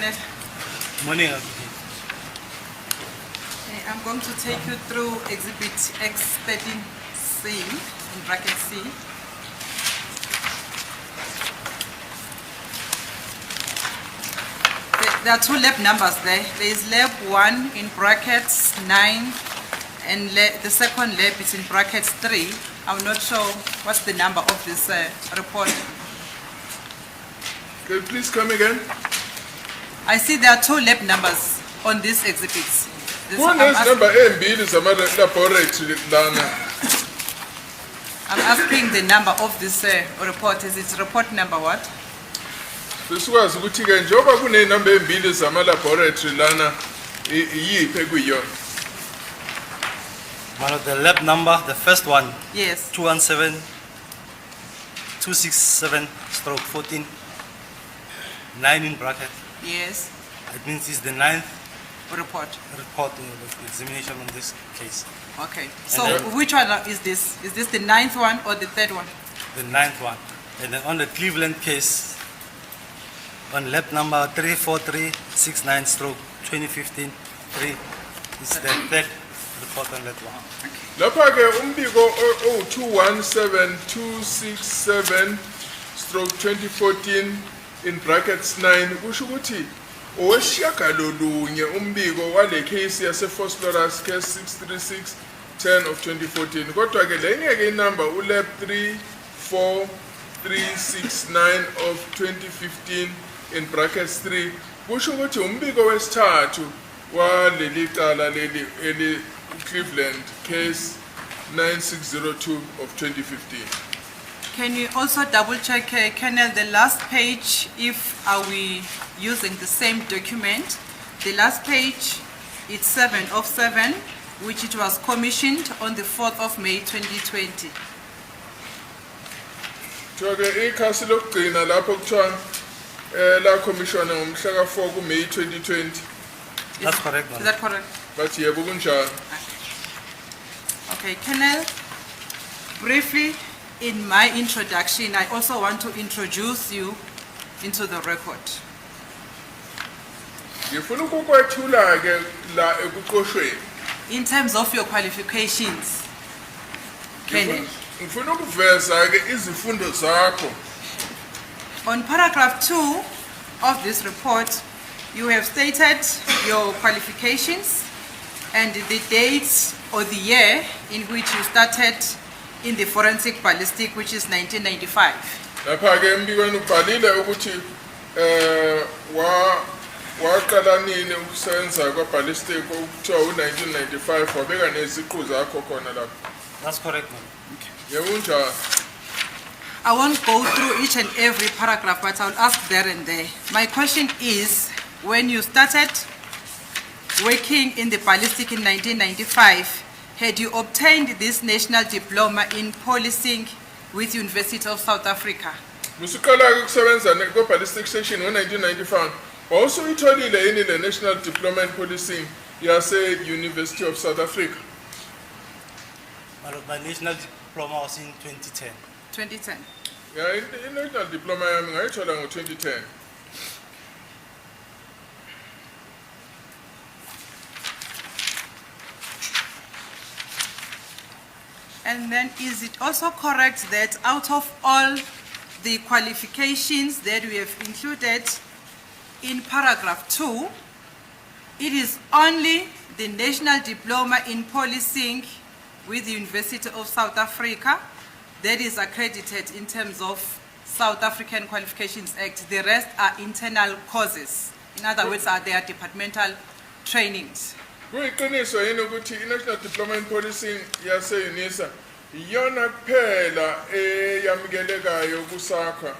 Colonel. Morning. I'm going to take you through Exhibit X13C, in bracket C. There are two lab numbers there. There is lab 1 in brackets 9, and the second lab is in brackets 3. I'm not sure what's the number of this report. Can you please come again? I see there are two lab numbers on these exhibits. One is number A is a laboratory. I'm asking the number of this report. Is it report number what? This was ukuthi ke njoba kune number embili zama laboratory lana iyiphe kuyo. One of the lab number, the first one, Yes. 217-267/14, 9 in bracket. Yes. It means it's the 9th Report. report in the examination on this case. Okay. So then- which one is this? Is this the 9th one or the 3rd one? The 9th one. And then on the Cleveland case, on lab number 34369/2015-3, it's the 3rd report on that one. Lapha ke umbiko 217267/2014 in brackets 9 kusho ukuthi oweshiyagalolunye umbiko wale case yase phosphorus case 63610 of 2014 kodwa ke lenyeke inumber ulab 34369 of 2015 in brackets 3 kusho ukuthi umbiko wesithathu waleli cala leli eli Cleveland case 9602 of 2015. Can you also double check, Colonel, the last page, if are we using the same document? The last page, it's 7 of 7, which it was commissioned on the 4th of May 2020. Joke ikhasi lokugcina lapho kuthiwa la commission ngomhla ka4 ku May 2020 That's correct, Is man. that correct? bathi yebo kunjalo. Okay, Colonel, briefly, in my introduction, I also want to introduce you into the record. Ngifuna ukukwethula ke la ekuqoshweni. In terms of your qualifications, Colonel, Ngifuna ukuveza ke izifundo zakho. on paragraph 2 of this report, you have stated your qualifications and the dates or the year in which you started in the forensic ballistic, which is 1995. Lapha ke embikweni ubhalile ukuthi waqala nini ukusebenza kwa ballistic okuthiwa u1995 wabeka neziqu zakho khona lapha. That's correct, man. Yebo kunjalo. I won't go through each and every paragraph, but I'll ask there and there. My question is, when you started working in the ballistic in 1995, had you obtained this national diploma in policing with University of South Africa? Musuqala ke kusebenza kwa ballistic section ngo1995. Wawusuyitholile yini le national diploma in policing yase University of South Africa? My national diploma was in 2010. 2010. Yeah, i-national diploma yami ngayithola ngo2010. And then is it also correct that out of all the qualifications that we have included in paragraph 2, it is only the National Diploma in Policing with the University of South Africa that is accredited in terms of South African Qualifications Act. The rest are internal courses. In other words, they are departmental trainings. Kuyiqiniso yini ukuthi i-national diploma in policing yase UNISA iyona kuphela eyamukelekayo kusakha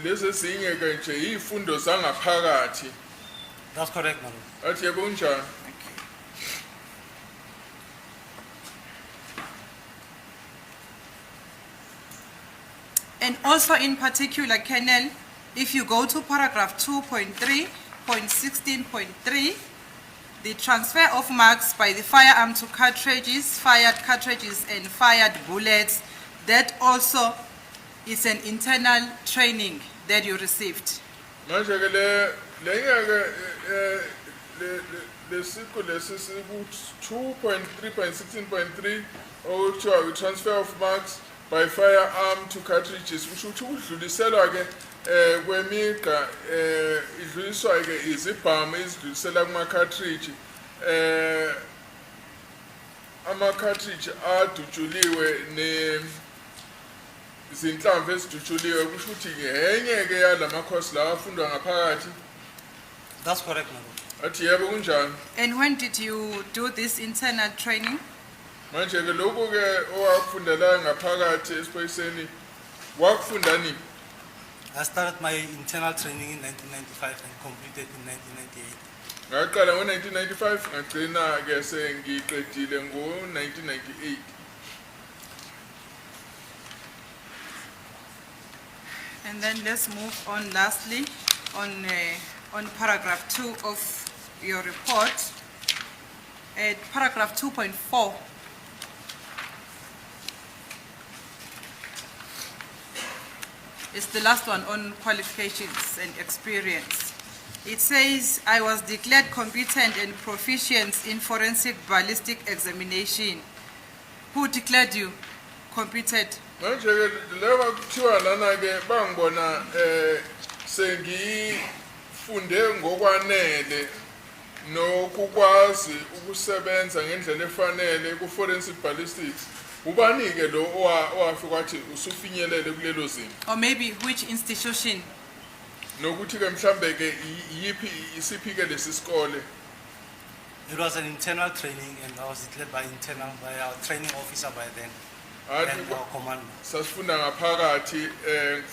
lezi ezinye ke nje izifundo zangaphakathi. That's correct, man. Athi yebo kunjani? And also in particular, Colonel, if you go to paragraph 2.3.16.3, the transfer of marks by the firearm to cartridges, fired cartridges and fired bullets, that also is an internal training that you received. manje ke lenyaka lesiqu lesi siku 2.3.16.3 okuthiwa transfer of marks by firearm to cartridges kusho ukuthi udluliselwa ke kwemiga idluliswa ke izibhamu izidlulisela kuma cartridge ama cartridge adutshuliwe ne izinhlamvu ezidutshuliwe kusho ukuthi enye ke yalama course la afundwa ngaphakathi. That's correct, my lord. Athi yebo kunjani. And when did you do this internal training? Manje ke lokho ke owakufundela ngaphakathi esiphoyiseni wakufunda nini? I started my internal training in 1995 and completed in 1998. Ngaqala ngo-1995 ngagcina ke sengiqedile ngo-1998. And then let's move on lastly on paragraph 2 of your report. At paragraph 2.4. It's the last one on qualifications and experience. It says, I was declared competent and proficient in forensic ballistic examination. Who declared you competent? Manje ke leba kuthiwa lana ke bangibona sengifunde ngokwanele nokukwazi ukusebenza ngendlela efanele ku forensic ballistics. Ubani ke lo owafika wathi usufinyelele kulelo zinga? Or maybe which institution? Nokuthi ke mhlambe ke yipi isiphi ke lesi sikole? It was an internal training and I was declared by our training officer by then and our commander. Sasifunda ngaphakathi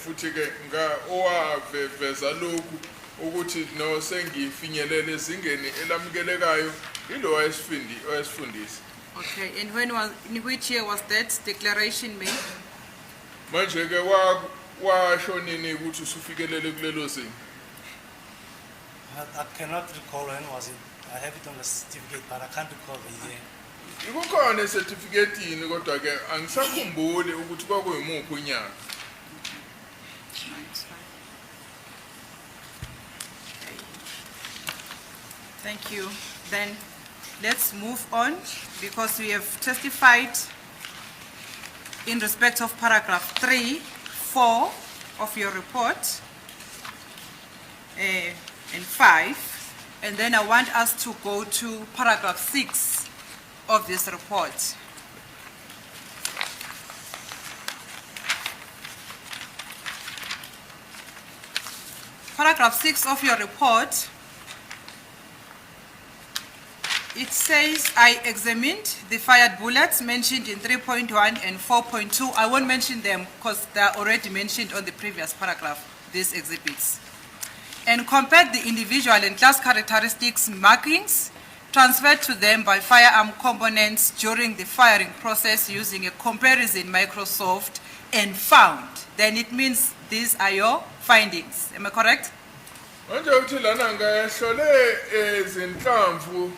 futhi ke owaveza lokhu ukuthi no sengifinyelele ezingeni elamukelekayo ilo wayesifundisa. Okay, and in which year was that declaration made? Manje ke washo nini ukuthi usufikelele kulelo zinga? I cannot recall when was it. I have it on the certificate, but I can't recall the year. Ikukhona certificate yini kodwa ke angisakhumbuli ukuthi kwakuyimuphi unyaka. Thank you. Then let's move on because we have testified in respect of paragraph 3, 4 of your report and 5. And then I want us to go to paragraph 6 of this report. Paragraph 6 of your report, it says, I examined the fired bullets mentioned in 3.1 and 4.2. I won't mention them because they are already mentioned on the previous paragraph, these exhibits. And compared the individual and class characteristics markings transferred to them by firearm components during the firing process using a comparison Microsoft and found. Then it means these are your findings. Am I correct? Manje uthi lana ngahlole izinhlamvu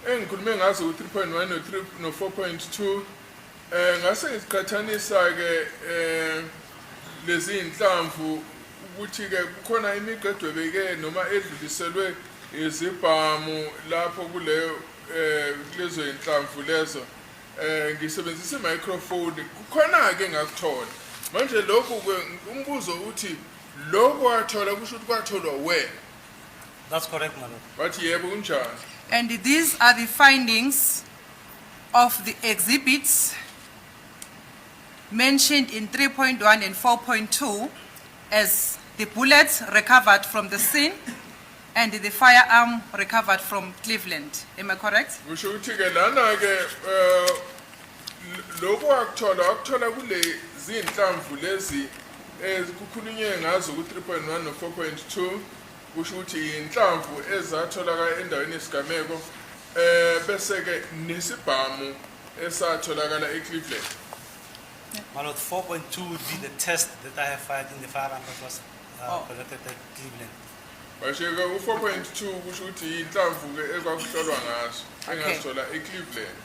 engikhulume ngazo u3.1 no3 no 4.2 ngase ngiqhathanisa ke lezi inhlamvu ukuthi ke kukhona imiqedo ebeke noma edluliselwe izibhamu lapho kuleyo kulezo inhlamvu lezo ngisebenzisa microphone kukhona ke ngakuthola manje lokhu ke umbuzo uthi lokho wathola kusho ukuthi kwatholwa wena. That's correct, my lord. Bathi yebo kunjani? And these are the findings of the exhibits mentioned in 3.1 and 4.2 as the bullets recovered from the scene and the firearm recovered from Cleveland. Am I correct? Kusho ukuthi ke lana ke lokho wakuthola kule zinhlamvu lezi kukhulunywe ngazo ku3.1 no 4.2 kusho ukuthi inhlamvu ezatholakala endaweni yesigameko bese ke nesibhamu esatholakala eCleveland. My lord, 4.2 would be the test that I have fired in the firearm that was conducted at Cleveland. Bashe ke u4.2 kusho ukuthi inhlamvu ke ekwakuhlolwa ngazo engasithola eCleveland.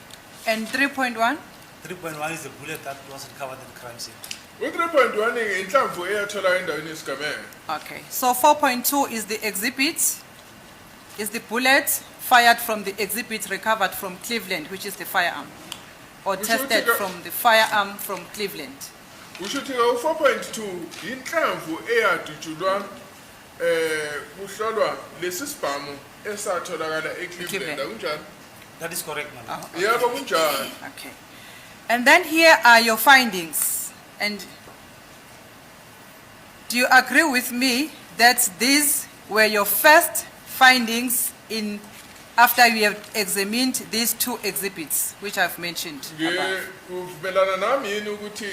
And 3.1? 3.1 is the bullet that was recovered at the crime scene. u-3.1 inhlamvu eyathola endaweni yesigameko. Okay, so 4.2 is the exhibit, is the bullet fired from the exhibit recovered from Cleveland, which is the firearm, or Which tested would take a- from the firearm from Cleveland. Kusho ukuthi u-4.2 inhlamvu eyadutshulwa kuhlolwa lesi sibhamu esatholakala eCleveland Cleveland. akunjalo? That is correct, madam. Oh, Yebo kunjalo. okay. And then here are your findings. And do you agree with me that these were your first findings in after you have examined these two exhibits, which I've mentioned above? Uvumelana nami yini ukuthi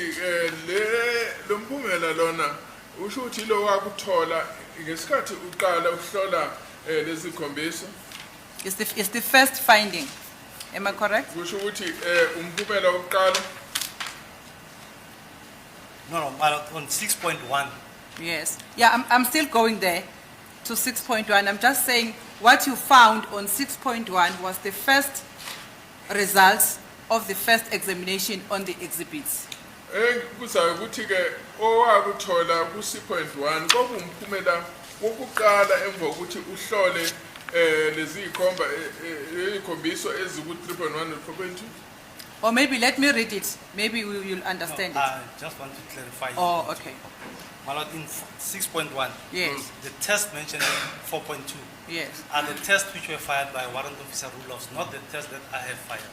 lo mphumela lona usho ukuthi lo wakuthola ngesikhathi uqala ukuhlola lezi khombiso? It's the first finding. Am I correct? Kusho ukuthi umphumela wokuqala. No, madam, on 6.1, Yes. Yeah, I'm still going there to 6.1. I'm just saying what you found on 6.1 was the first results of the first examination on the exhibits. Kuzayo ukuthi ke owakuthola ku 6.1 kokumphumela wokuqala emva kokuthi uhlole lezi ikhomba ikhombiso eziku 3.1 no 4.2. Or maybe let me read it. Maybe you'll understand no, it. I just want to clarify. Oh, okay. Madam, in 6.1, Yes. the test mentioned in 4.2 Yes. are the tests which were fired by warrant officer Ruloffs, not the tests that I have fired.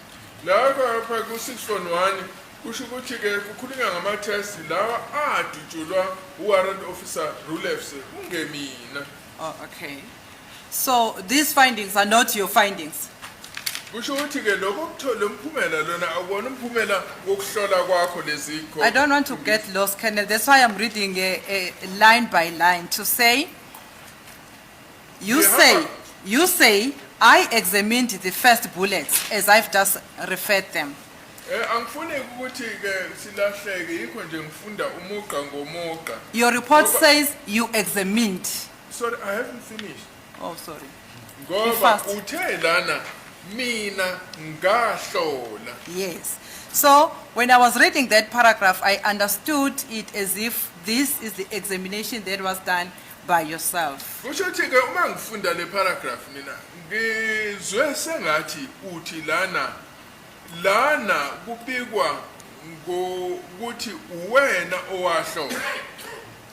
Lapha ku 6.1 kusho ukuthi ke kukhulunywa ngama test lawa adutshulwa warrant officer Ruloffs kungemina. Oh, okay. So these findings are not your findings. Kusho ukuthi ke lokho kuthola umphumela lona awona umphumela wokuhlola kwakho lezi ikhomba. I don't want to get lost, Colonel. That's why I'm reading a line by line to say, you say, I examined the first bullets as I've just referred them. Angifuni ukuthi ke silahleke yikho nje ngifunda umuqa ngomuqa. Your report says you examined. Sorry, I haven't finished. Oh, sorry. Ngoba fast. uthe lana mina ngahlola. Yes. So when I was reading that paragraph, I understood it as if this is the examination that was done by yourself. Kusho ukuthi ke uma ngifunda le paragraph mina ngizwe sengathi uthi lana kubikwa ngokuthi uwena owahlola.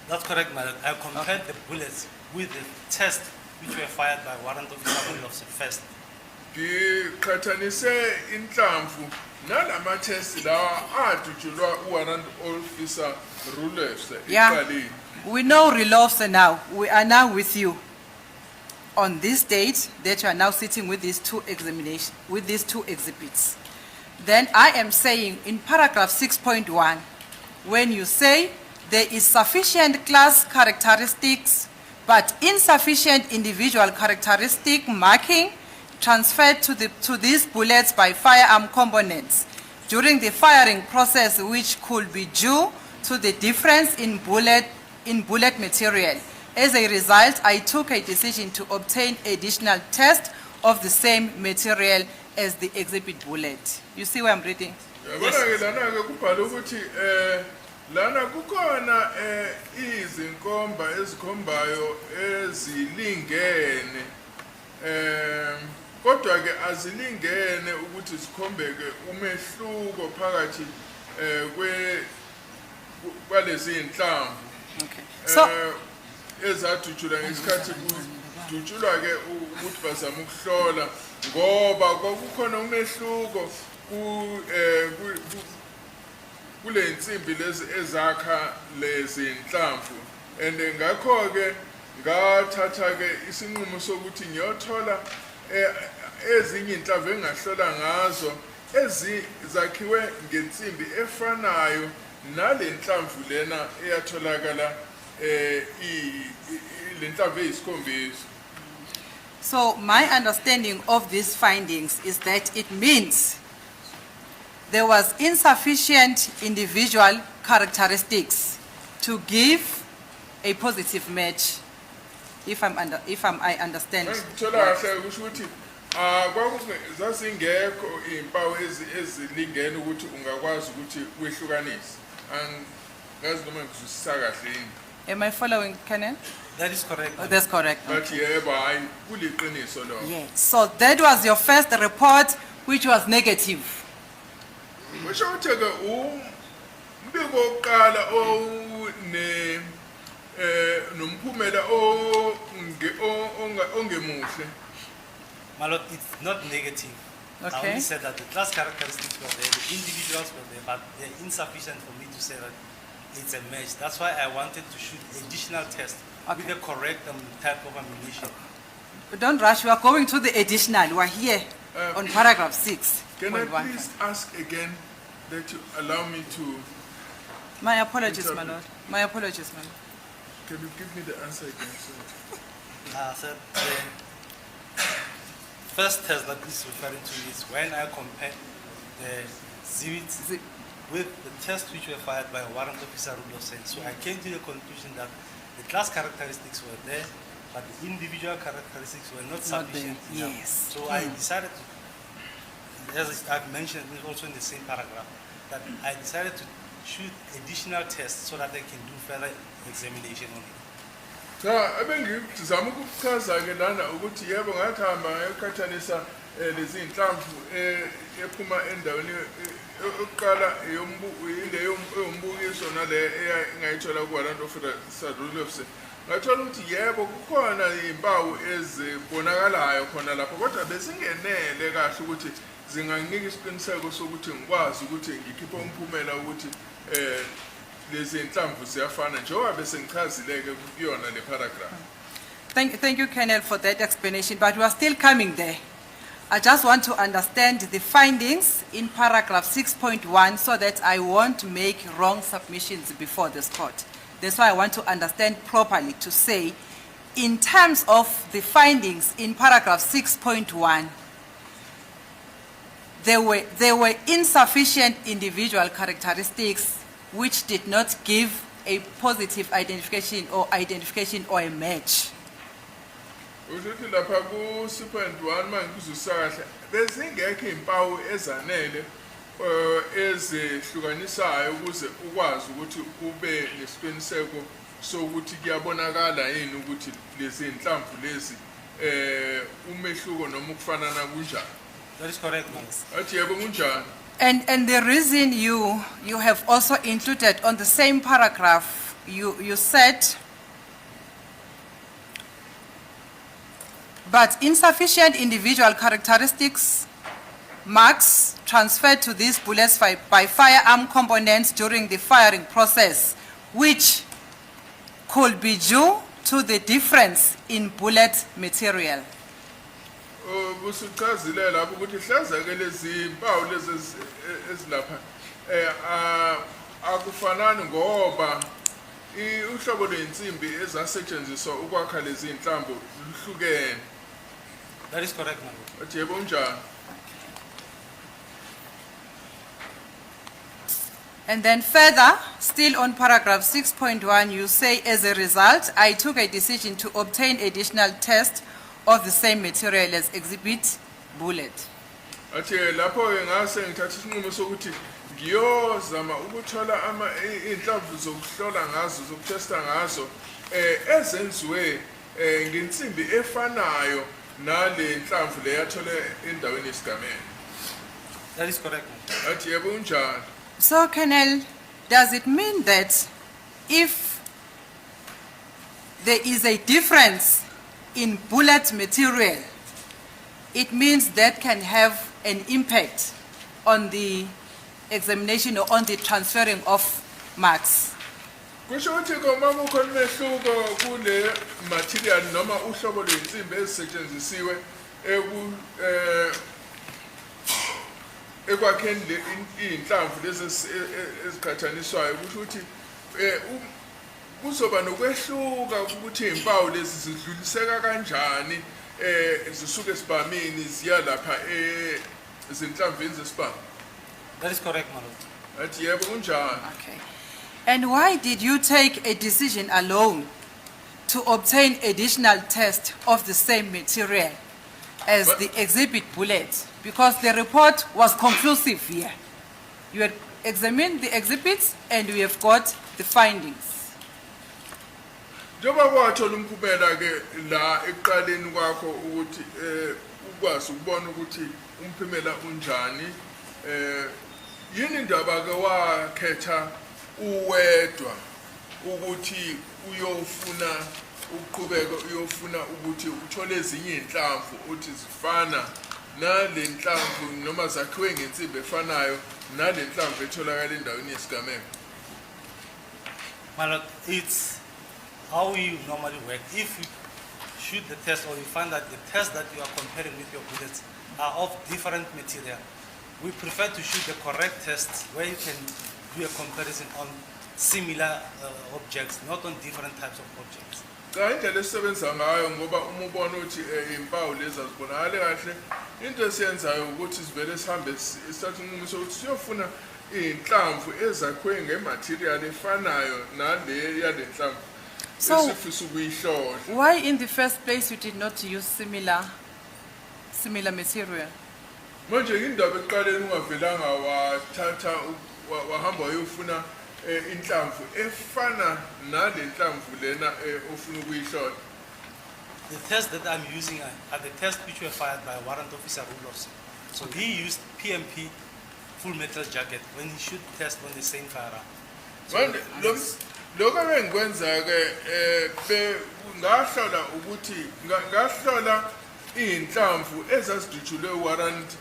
That's correct, madam. I compared the bullets with the test which were fired by warrant officer Ruloffs first. Ngiqhathanise inhlamvu nalama test lawa adutshulwa warrant officer Ruloffs Yeah. eqaleni. We know Ruloffs now. We are now with you on this date that you are now sitting with these two exhibits. Then I am saying in paragraph 6.1, when you say there is sufficient class characteristics but insufficient individual characteristic marking transferred to these bullets by firearm components during the firing process, which could be due to the difference in bullet material. As a result, I took a decision to obtain additional test of the same material as the exhibit bullet. You see where I'm reading? Yabona ke lana ke kubhala ukuthi lana kukhona izinkomba ezikhombayo ezilingene kodwa ke azilingene ukuthi sikhombeke umehluko phakathi kwalezi inhlamvu. Okay. So, Ezadutshulwa ngesikhathi kudutshulwa ke ukuthi bazama ukuhlola ngoba kwakukhona umehluko kule insimbi lezi ezakha lezi inhlamvu and ngakho ke ngathatha ke isinqumo sokuthi ngiyothola ezinye inhlamvu engahlola ngazo ezakhiwe ngensimbi efanayo nale nhlamvu lena eyatholakala le nhlamvu eyisikhombisa. so my understanding of these findings is that it means there was insufficient individual characteristics to give a positive match, if I understand. Ngithola kahle kusho ukuthi zasingekho impawu ezilingene ukuthi ungakwazi ukuthi wehlukanise. ngazi noma ngizwisisa kahle yini. Am I following, Colonel? That is correct. Oh, that's correct. Bathi yebo hayi kuliqiniso lo. Yes. So that was your first report, which was negative. Kusho ukuthi ke umbiko oqala one nomphumela ongemuhle. My lord, it's not negative. I Okay. only said that the class characteristics were there, the individuals were there, but they're insufficient for me to say that it's a match. That's why I wanted to shoot additional tests with Okay. the correct type of ammunition. But don't rush, we are going to the additional. We are here on paragraph 6. Can I please ask again that you allow me to, My apologies, my Interpret. lord. My apologies, my lord. can you give me the answer again? So the first test that is referring to is when I compare the exhibits Zi- with the tests which were fired by Warrant Officer Rulosen. So I came to the conclusion that the class characteristics were there, but the individual characteristics were not Not there, sufficient enough. yes. So I decided to, as I've mentioned also in the same paragraph, that I decided to shoot additional tests so that I can do further examination on it. Cha abengizama ukuchaza ke lana ukuthi yebo ngathamba ngakhathalisa lezi inhlamvu ephuma endaweni oqala eyombukiso nale engayithola kuWarrant Officer Rulosen. Ngathola ukuthi yebo kukhona impawu ezibonakalayo khona lapho kodwa besingenele kahle ukuthi zinganika isiqiniseko sokuthi ngikwazi ukuthi ngikhiphe umphumela ukuthi lezi inhlamvu ziyafana njengoba bese ngichazileke kuyona le paragraph. Thank you, Colonel, for that explanation, but we are still coming there. I just want to understand the findings in paragraph 6.1 so that I won't make wrong submissions before this court. That's why I want to understand properly to say, in terms of the findings in paragraph 6.1, there were insufficient individual characteristics which did not give a positive identification or a match. Ukuthi lapha ku 6.1 mangizwisisa kahle bezingekho impawu ezanele ezihlukanisayo ukuze ukwazi ukuthi ube nesiqiniseko sokuthi kuyabonakala yini ukuthi lezi inhlamvu lezi umehluko noma ukufanana kunjani. That is correct, ma'am. Athi yebo kunjani. And the reason you have also included on the same paragraph, you said, but insufficient individual characteristics marks transferred to these bullets by firearm components during the firing process, which could be due to the difference in bullet material. Busichazile lapho ukuthi hlaza ke lezi impawu lezi ezilapha akufanani ngoba uhlobo lwensimbi ezasetshenziswa ukwakha lezi inhlamvu luhlukene. That is correct, ma'am. Athi yebo unjani. And then further, still on paragraph 6.1, you say, as a result, I took a decision to obtain additional tests of the same material as exhibit bullet. Athi lapho ke ngase ngithatha isinqumo sokuthi ngiyozama ukuthola inhlamvu zokuhlola ngazo zokutesta ngazo ezenziwe ngensimbi efanayo nale inhlamvu leyathole endaweni yesigameko. That is correct, ma'am. Athi yebo unjani. So, Colonel, does it mean that if there is a difference in bullet material, it means that can have an impact on the examination or on the transferring of marks? Kusho ukuthi uma kukhona umehluko kule material noma uhlobo lwensimbi ezisetshenzisiwe ekwakheni inhlamvu lezi ezikhathaniswayo kusho ukuthi kuzoba nokwehluka ukuthi impawu lezi zidluliseka kanjani zisuke esibhamini ziya lapha ezinhlamvini zesibhamu. That is correct, ma'am. Athi yebo unjani. Okay. And why did you take a decision alone to obtain additional tests of the same material as What? the exhibit bullet? Because the report was conclusive here. You had examined the exhibits and we have got the findings. Njoba kwathola umphumela ke la ekuqaleni kwakho ukuthi ukwazi ukubona ukuthi umphumela unjani yini indaba ke wakhetha uwedwa ukuthi uyofuna ukuqhubeka uyofuna ukuthi uthole ezinye inhlamvu uthi zifana nale nhlamvu noma zakhiwe ngensimbi efanayo nale nhlamvu etholakala endaweni yesigameko? Well, it's how you normally work. If you shoot the test or you find that the test that you are comparing with your bullets are of different material, we prefer to shoot the correct test where you can do a comparison on similar objects, not on different types of objects. Cha indlela esisebenza ngayo ngoba uma ubona ukuthi impawu lezi azibonakale kahle into esiyenzayo ukuthi sivele sihambe isithathe unqumo sokuthi siyofuna inhlamvu ezakhiwe ngematerial efanayo nale yale nhlamvu So esifisa ukuyihlola. why in the first place you did not use similar material? Manje indaba eqaleni ungavelanga wathatha wahamba wayofuna inhlamvu efana nale nhlamvu lena ofuna ukuyihlola? The tests that I'm using are the tests which were fired by Warrant Officer Rudolph. So he used PMP full metal jacket when he shoot test on the same firearm. So Manje lokho engikwenza ke ngahlola ukuthi ngahlola inhlamvu ezazidutshulwe Warrant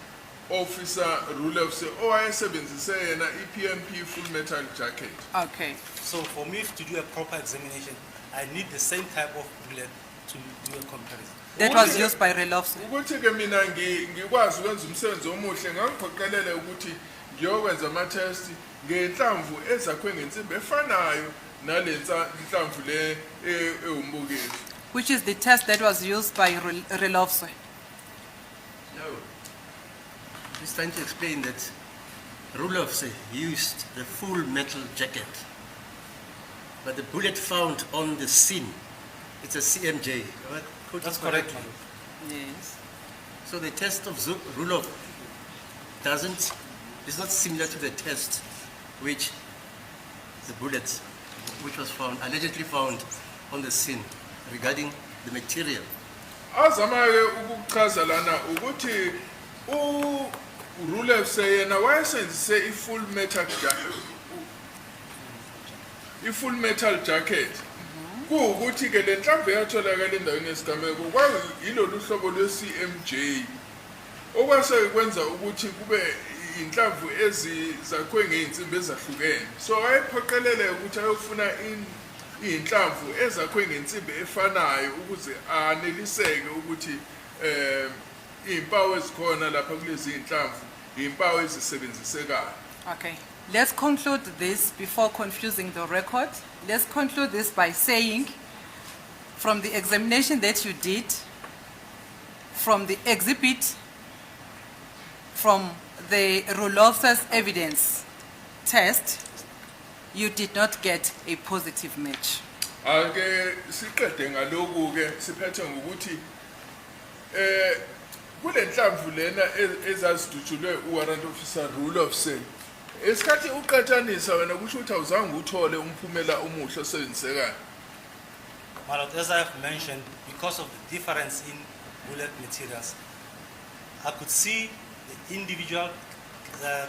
Officer Rudolph owayesebenzise yena iPMP full metal jacket. Okay. So for me to do a proper examination, I need the same type of bullet to do a comparison. That was used by Relofs. Ukuthi ke mina ngikwazi ukwenza umsebenzi omuhle ngangiphoqelele ukuthi ngiyokwenza ama test ngenhlamvu ezakhiwe ngensimbi efanayo nale nhlamvu le ewumbukeli. Which is the test that was used by Relofs. No. He's trying to explain that Rudolph used the full metal jacket, but the bullet found on the scene, it's a CMJ. That's correct, man. Yes. So the test of Rudolph is not similar to the test which the bullet which was found, allegedly found on the scene regarding the material. Azama ke ukuchaza lana ukuthi Rudolph yena wayesenzise i-full metal jacket. Kuwukuthi ke le nhlamvu eyatholakala endaweni yesigameko kwayilolu hlobo lwe-CMJ okwase kwenza ukuthi kube inhlamvu ezakhiwe ngey'nsimbi ezahlukene. So wayephoqelele ukuthi ayofuna inhlamvu ezakhiwe ngensimbi efanayo ukuze aneliseke ukuthi impawu ezikhona lapha kulezi inhlamvu impawu ezisebenzisekayo. Okay. Let's conclude this before confusing the record. Let's conclude this by saying, from the examination that you did, from the exhibit, from the Rudolph's evidence test, you did not get a positive match. Ake siqede ngaloku ke siphethe ngokuthi kule nhlamvu lena ezazidutshulwe uWarrant Officer Rudolph esikhathi uqhathanisa wena kusho ukuthi awuzange uthole umphumela omuhle osebenzisekayo. Well, as I have mentioned, because of the difference in bullet materials, I could see the individual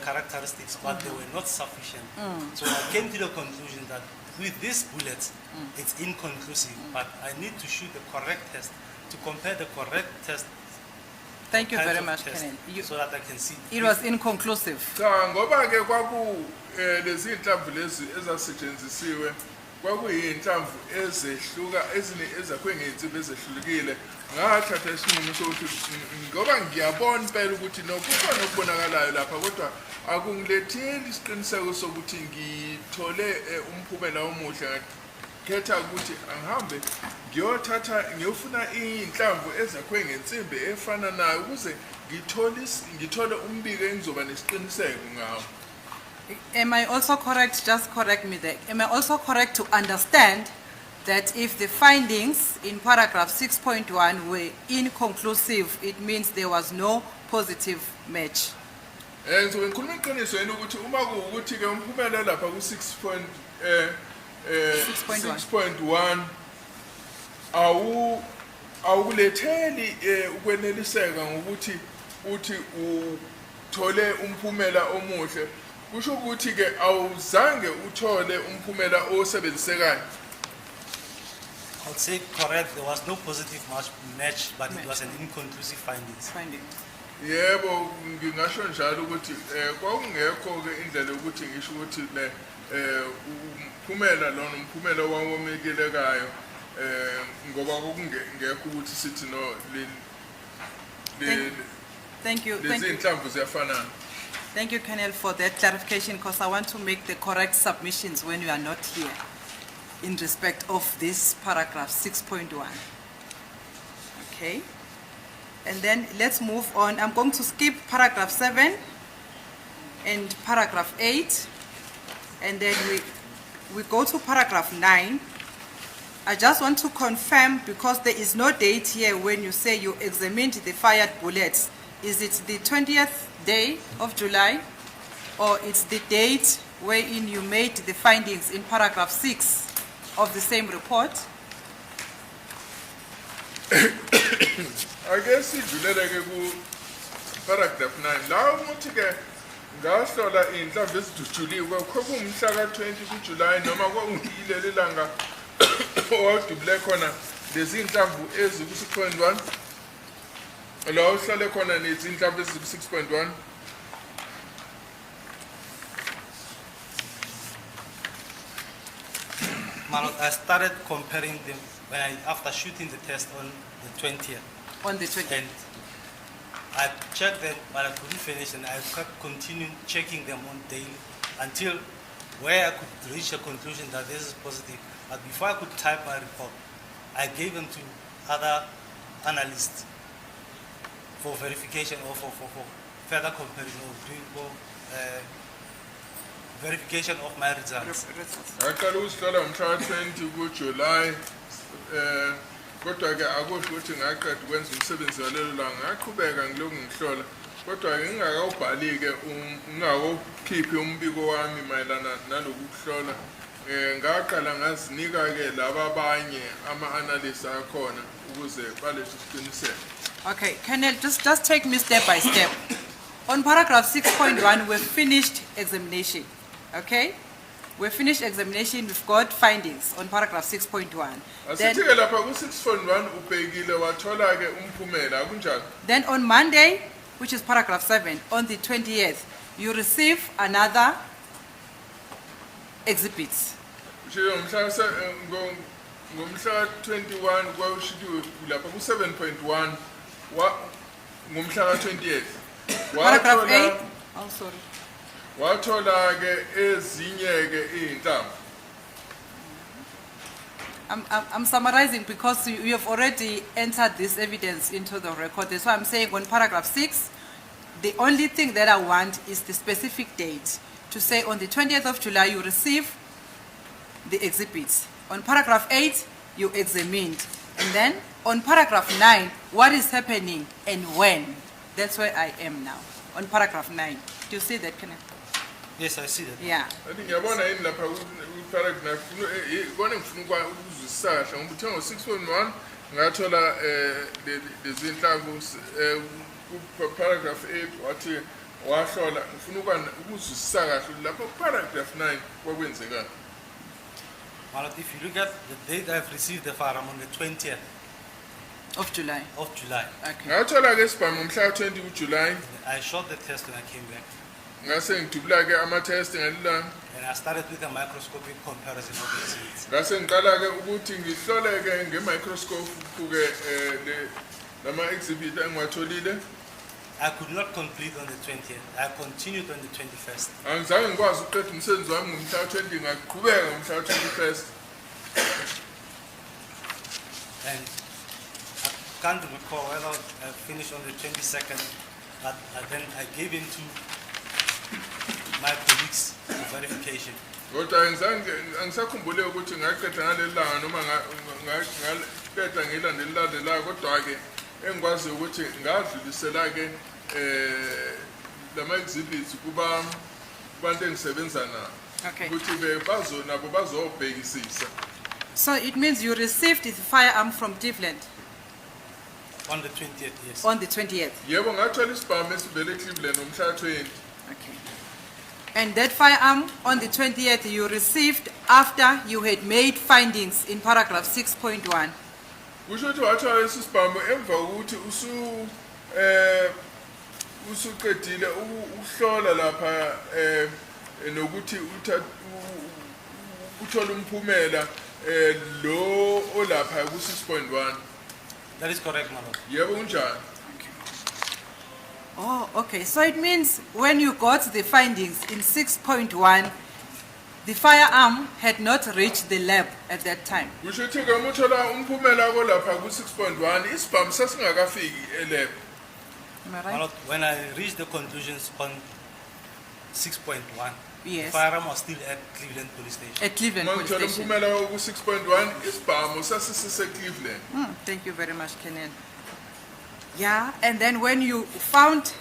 characteristics, but they were not sufficient. So I came to the conclusion that with this bullet, it's inconclusive, but I need to shoot the correct test to compare the correct test. Thank you types very of much, test, Kenan. so that I can see. It was inconclusive. Cha ngoba ke lezi inhlamvu lezi ezasetshenzisiwe kwakuyinhlamvu ezakhiwe ngey'nsimbi ezehlukile. Ngathatha isinqumo sokuthi ngoba ngiyabona impela ukuthi kukhona okubonakalayo lapha kodwa akungiletheli isiqiniseko sokuthi ngithole umphumela omuhle. Ngakhetha ukuthi angihambe ngiyofuna inhlamvu ezakhiwe ngensimbi efana nayo ukuze ngithole umbiko engizoba nesiqiniseko ngawo. Am I also correct, just correct me there, am I also correct to understand that if the findings in paragraph 6.1 were inconclusive, it means there was no positive match? Ngizobe ngikhuluma iqiniso yena ukuthi uma kuwukuthi ke umphumela lapha ku 6 6.1 awuletheli ukweneliseka ngokuthi uthi uthole umphumela omuhle kusho ukuthi ke awuzange uthole umphumela osebenzisekayo. I would say correct, there was no positive match, but it was an inconclusive findings. Yebo ngingasho njalo ukuthi kwakungekho ke indlela ukuthi ngisho ukuthi le umphumela lona umphumela wawomekelekayo ngoba kwakungekho ukuthi sithi no Thank you. lezinhlamvu ziyafanana. Thank you, Colonel, for that clarification, because I want to make the correct submissions when you are not here in respect of this paragraph 6.1. Okay. And then let's move on. I'm going to skip paragraph 7 and paragraph 8. And then we go to paragraph 9. I just want to confirm, because there is no date here when you say you examined the fired bullets. Is it the 20th day of July, or it's the date wherein you made the findings in paragraph 6 of the same report? I guess idlulele ke ku paragraph 9 la umuthi ke ngahlola inhlamvu ezidutshuliwe kwakungumhla ka-20 kuJuly noma kwakungiyileli langa owadubule khona lezi inhlamvu eziku-6.1 la uhlale khona nezinhlamvu eziku-6.1. I started comparing them after shooting the test on the 20th. On the 20th. And I checked them, but I couldn't finish, and I kept continuing checking them on daily until where I could reach a conclusion that this is positive. But before I could type my report, I gave them to other analysts for verification or for further comparison or doing verification of my results. Ngaqala usihlola ngomhla ka-20 kuJuly kodwa ke akusho ukuthi ngaqeda ukwenza umsebenzi walelo langa ngaqhubeka ngilokhu ngihlola kodwa ke ngingakawubhali ke ngingawukhiphi umbiko wami mayelana naloku kuhlola ngaqala ngazinika ke laba abanye ama-analysts akhona ukuze balethe isiqiniseko. Okay, Colonel, just take me step by step. On paragraph 6.1, we've finished examination. Okay? We've finished examination, we've got findings on paragraph 6.1. Asithike lapha ku-6.1 ubhekile wathola ke umphumela akunjalo. Then on Monday, which is paragraph 7, on the 20th, you receive another exhibit. Ngomhla 21 kwawushidiwe lapha ku-7.1 ngomhla ka-28 Paragraph 8. Oh, sorry. wathola ke ezinye ke izinhlamvu. I'm summarizing because you have already entered this evidence into the record. That's why I'm saying on paragraph 6, the only thing that I want is the specific date to say on the 20th of July you receive the exhibits. On paragraph 8, you examined. And then on paragraph 9, what is happening and when? That's where I am now, on paragraph 9. Do you see that, Kenneth? Yes, I see that. Yeah. I think ngiyabona yini lapha ku-paragraph ikona ngifuna ukuzwisisa kahle ngoba uthe ngo-6.1 ngathola lezi nhlamvu ku-paragraph 8 wathi wahlola ngifuna ukuzwisisa kahle lapha ku-paragraph 9 kwakwenzekani. Well, if you look at the date I've received the firearm on the 20th Of July. Okay. Ngathola ke isibhamu ngomhla ka-20 kuJuly. I shot the test when I came back. Ngase ngidubula ke ama-test ngalilanga. And I started with a microscopic comparison of the exhibits. Ngase ngiqala ke ukuthi ngihlole ke nge-microscope ke lama-exhibit engiwatholile. I could not complete on the 20th. I continued on the 21st. Angizange ngikwazi ukuqeda umsebenzi wami ngomhla ka-20 ngaqhubeka ngomhla ka-21st. And I can't recall whether I finished on the 22nd, but then I gave in to my colleagues for verification. Kodwa angisakhumbule ukuthi ngaqeda ngaleli langa noma ngaqeda ngilandelelayo kodwa ke engikwazi ukuthi ngadlulisela ke lama-exhibits kubantu engisebenza nabo. Okay. ukuthi nabo bazobhekisisa. So it means you received the firearm from Cleveland On the 20th, yes. on the 20th. Yebo ngathola isibhamu esivele eCleveland ngomhla 20. Okay. And that firearm on the 20th you received after you had made findings in paragraph 6.1. Kusho ukuthi wathola lesi sibhamu emva kokuthi usuqedile ukuhlola lapha nokuthi uthola umphumela lo olapha ku 6.1. That is correct, my lord. Yebo unjani? Oh, okay. So it means when you got the findings in 6.1, the firearm had not reached the lab at that time. Kusho ukuthi ke uthola umphumela kolapha ku 6.1 isibhamu sasingakafiki elab. Am I My right? lord, when I reached the conclusions on 6.1, the Yes. firearm was still at Cleveland Police Station. At Cleveland Police Mangithola Station. umphumela ku 6.1 isibhamu sasisise Cleveland. Thank you very much, Kenan. Yeah, and then when you found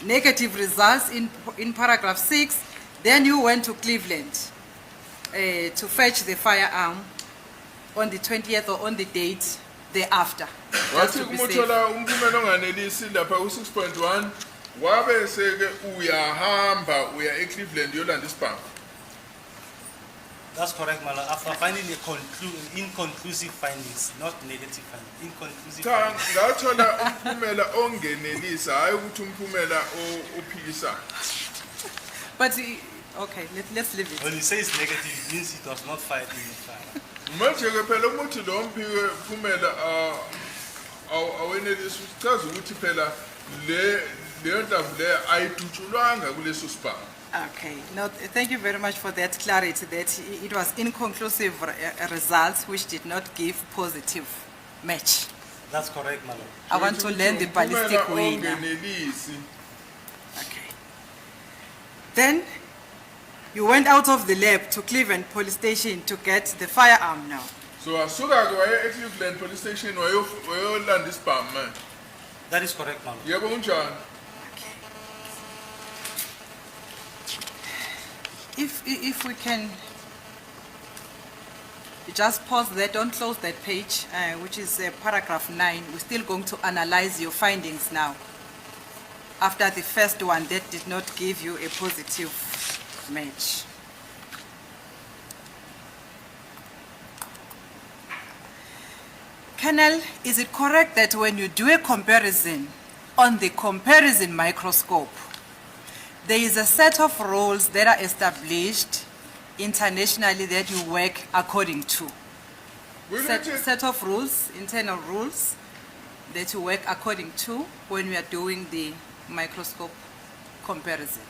negative results in paragraph 6, then you went to Cleveland to fetch the firearm on the 20th or on the date thereafter. Just Wathi to be safe. kumuthola umphumela onganelisi lapha ku 6.1 wabe seke uyahamba uya eCleveland yolanda isibhamu. That's correct, my lord. After finding inconclusive findings, not negative findings, inconclusive Cha findings. ngathola umphumela ongenelisa hayi ukuthi umphumela ophikisayo. But, okay, let's leave it. When you say it's negative, it means it was not fired in the fire. Manje ke phela umuthi lo mphumela awenelisa uchaza ukuthi phela le ntambo le ayidutshulwanga kuleso sibhamu. Okay, no, thank you very much for that clarity that it was inconclusive results which did not give positive match. That's correct, my lord. I want to learn the ballistic way now. Ongenelisi. Okay. Then you went out of the lab to Cleveland Police Station to get the firearm now. So asuka ke waye eCleveland Police Station wayolanda isibhamu manje. That is correct, my lord. Yebo unjani? If we can just pause there, don't close that page, which is paragraph 9. We're still going to analyze your findings now. After the first one that did not give you a positive match. Colonel, is it correct that when you do a comparison on the comparison microscope, there is a set of rules that are established internationally that you work according to? Set of rules, internal rules, that you work according to when we are doing the microscope comparison.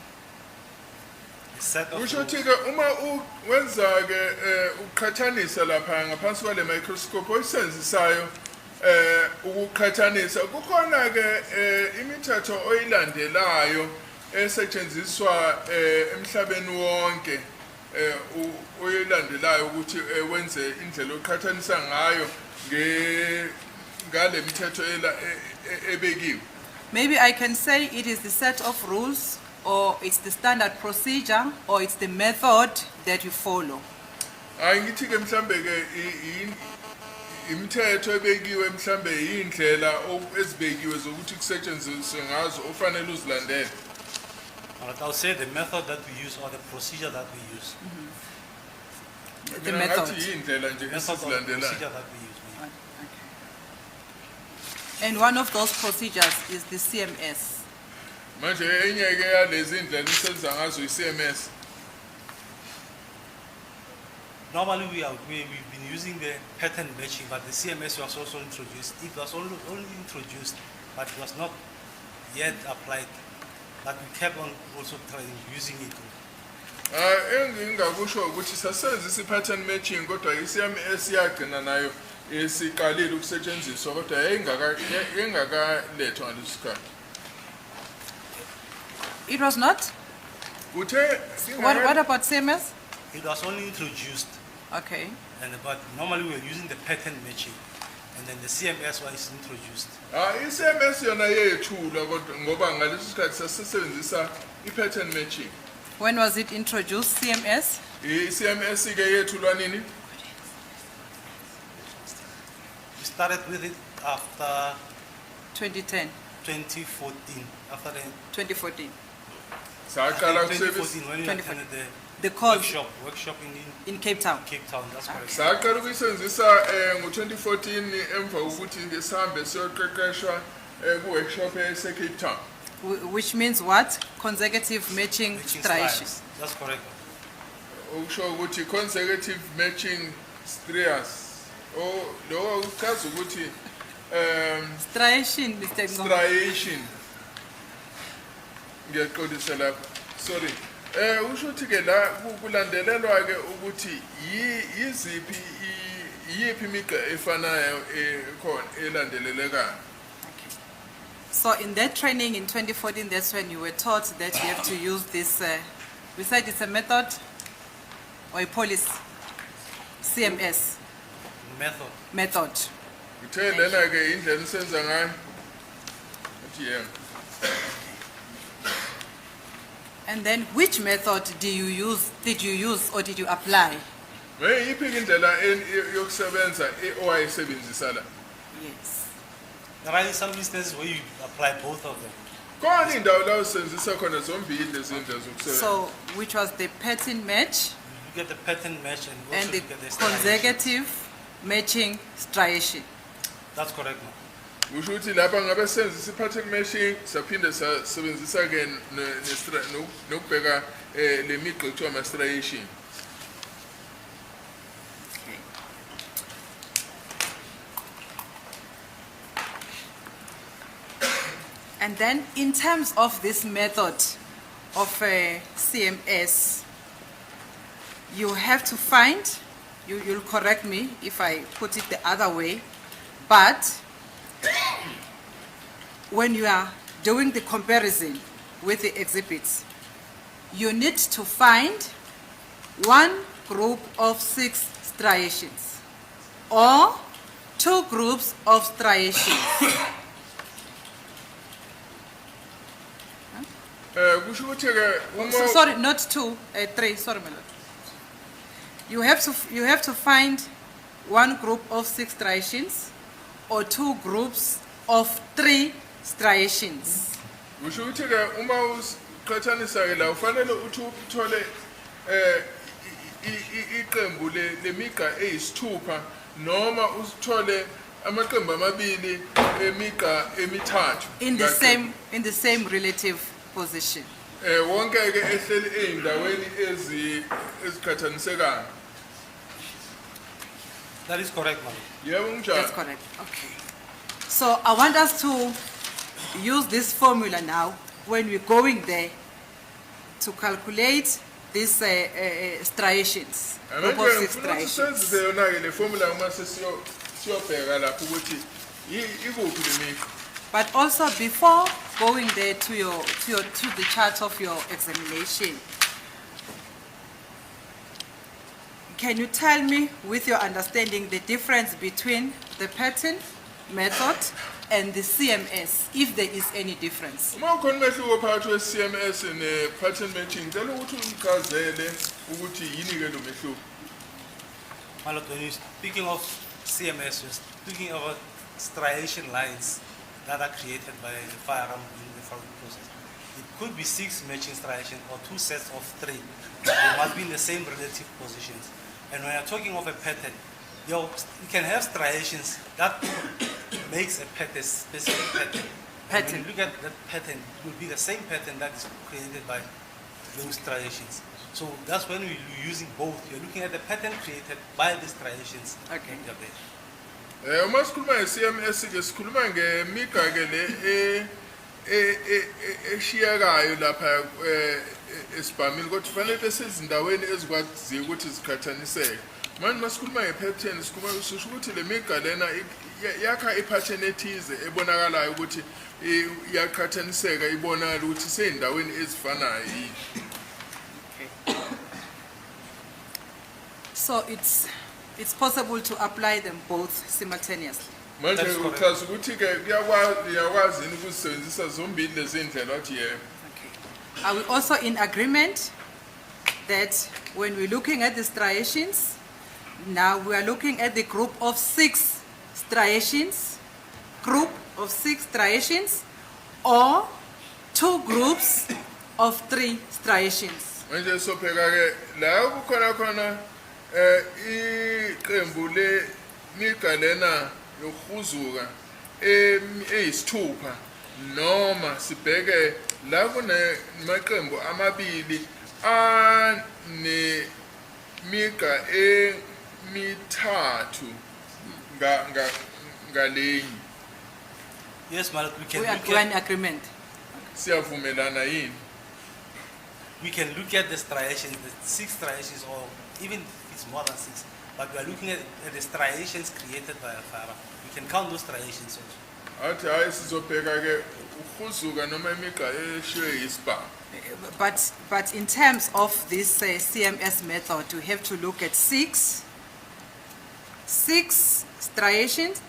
A set of Kusho rules. ukuthi ke uma wenza ke uqhathanisa lapha ngaphansi kwale microscope oyisenzisayo ukuqhathanisa kukhona ke imithetho oyilandelayo esetshenziswa emhlabeni wonke oyilandelayo ukuthi wenze indlela oqhathanisa ngayo ngale mithetho ebekiwe. Maybe I can say it is the set of rules, or it's the standard procedure, or it's the method that you follow. Hayi ngithi ke mhlambe ke imithetho ebekiwe mhlambe indlela ezibekiwe zokuthi kusetshenziswe ngazo ofanele uzilandele. But I'll say the method that we use or the procedure that we use. The Mina method. ngathi indlela nje Method or the esizilandelayo. procedure that we use. And one of those procedures is the CMS. Manje enye ke yalezi indlela isenza ngazo iCMS. Normally we've been using the pattern matching, but the CMS was also introduced. It was only introduced, but it was not yet applied. But we kept on also trying using it. Engingakusho ukuthi sasenzisa ipattern matching kodwa iCMS yagcina nayo esiqalile ukusetshenziswa kodwa yayingakalethwa ngaleso sikhathi. It was not? Uthe What about CMS? It was only introduced, Okay. but normally we were using the pattern matching, and then the CMS was introduced. iCMS yona yethulwa kodwa ngoba ngaleso sikhathi sasisebenzisa ipattern matching. When was it introduced, CMS? I-CMS ke yethu lwanini? We started with it after 2010, 2014. After the 2014. Saqala ukusebenzisa 2014 when we 2014. attended the The course workshop in in Cape Town. Cape Town. That's correct. Saqala ukuyisebenzisa ngo-2014 emva kokuthi ke sihambe siyoqeqeshwa ku-workshop ese-Cape Town. Which means what? Consecutive matching Matching striations. strides. That's correct. Okusho ukuthi consecutive matching striations. Lo uchaza ukuthi Striation, Mr. Ngo. striation. Ngiyaxolisa lapha. Sorry. Usho ukuthi ke la kulandelelwa ke ukuthi yiziphi imigqa efanayo ekhona elandelelekayo. So in that training in 2014, that's when you were taught that you have to use this, we said it's a method or a policy, CMS method. Uthe lena ke indlela nisenza ngayo. Uthi yena. And then which method did you use or did you apply? Yiphi indlela yokusebenza owayisebenzisa la? Yes. There are some instances where you apply both of them. Khona indawo la usebenzisa khona zombili lezi ndlela zokusebenza. So which was the pattern match You get the pattern match and you and also the get the striation. consecutive matching striation. That's correct, ma'am. Usho ukuthi lapha ngabe senzisa i-pattern matching saphinde sasebenzisa ke nokubheka le migqa ekuthiwa ama-striation. Okay. And then in terms of this method of CMS, you have to find, you'll correct me if I put it the other way, but when you are doing the comparison with the exhibits, you need to find one group of 6 striations or 2 groups of striations. Kusho ukuthi ke uma Sorry, not 2, 3, sorry my lord. You have to find one group of 6 striations or 2 groups of 3 striations. kusho ukuthi ke uma uqhathanisa ke la ufanele uthi uthole iqembu lemigqa eyisithupha noma usithole amaqembu amabili emigqa emithathu In the same relative position. wonke ke ehleli eindaweni eziqhathanisekayo. That is correct, ma'am. Yebo That's njalo. correct. Okay. So I want us to use this formula now when we're going there to calculate these striations. Group of Manje 6 ngifuna ukuthi striations. senzise yona ke le formula uma siyobheka lapho ukuthi ikuphi le migqa. But also before going there to the chart of your examination, can you tell me, with your understanding, the difference between the pattern method and the CMS, if there is any difference? Uma ukhona umehluko phakathi we-CMS ne-pattern matching, ngicela ukuthi ungichazele ukuthi yini ke lo mehluko. My lord, when you're speaking of CMS, you're speaking about striation lines that are created by the firearm in the firing process. It could be 6 matching striations or 2 sets of 3. They must be in the same relative positions. And when you're talking of a pattern, you can have striations that makes a pattern, specific pattern. And when you look at that pattern, it will be the same pattern that is created by those striations. So that's when we're using both. You're looking at the pattern created by the striations. Okay. Uma sikhuluma nge-CMS ke sikhuluma ngemigqa ke le eshiyakayo lapha esibhamini kodwa kufanele bese izindaweni ezikwaziyo ukuthi ziqhathaniseke. Manje masikhuluma nge-pattern sisho ukuthi le migqa lena yakha i-pattern ethize ebonakalayo ukuthi iyaqhathaniseka ibonakala ukuthi seyindaweni ezifanayo yini. So it's possible to apply them both simultaneously. Manje That's correct. uchaza ukuthi ke kuyakwazi yini ukuzisebenzisa zombili lezi ndlela wathi yebo. Okay. Are we also in agreement that when we're looking at the striations, now we are looking at the group of 6 striations, or 2 groups of 3 striations. manje sopheka ke la kukhona khona iqembu le miga lena yokuhuzuka eyisithupha noma sibheke la kunemaqembu amabili anemiga emithathu ngalenye. Yes, my lord, We are in agreement. Siyavumelana yini? we can look at the striations, the 6 striations, or even if it's more than 6, but we are looking at the striations created by a firearm. We can count those striations also. Athi hayi sizobheka ke ukuhuzuka noma imiga eshiwe yisibhamu. But in terms of this CMS method, we have to look at 6 striations,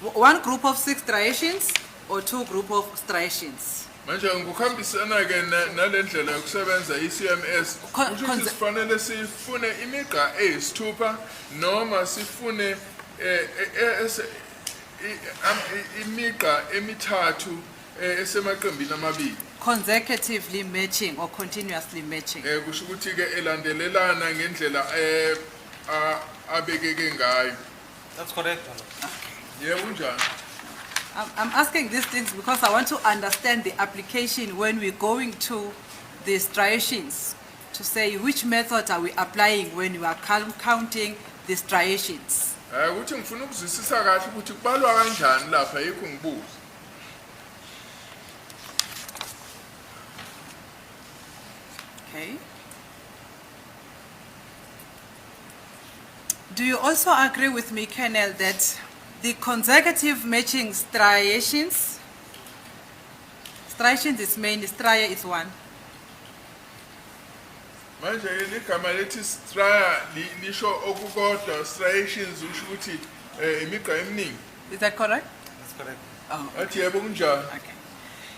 1 group of 6 striations or 2 group of striations. Manje ngokuhambisana ke nalendlela yokusebenza iCMS ukuthi sifanele sifune imiga eyisithupha noma sifune imiga emithathu esemaqembini amabili. Consecutively matching or continuously matching. Kusho ukuthi ke elandelelana ngendlela abekeke ngayo. That's correct, my lord. Yebo unjani? I'm asking these things because I want to understand the application when we're going to the striations, to say which method are we applying when we are counting the striations. Ukuthi ngifuna ukuzwisisa kahle ukuthi kubalwa kanjani lapha yikho ngibuza. Okay. Do you also agree with me, Colonel, that the consecutive matching striations is mainly, stria is 1. Manje ligama lethi stria lisho okukodwa, striations usho ukuthi imiga eminingi. Is that correct? That's correct. Oh, Athi yebo kunjani? okay.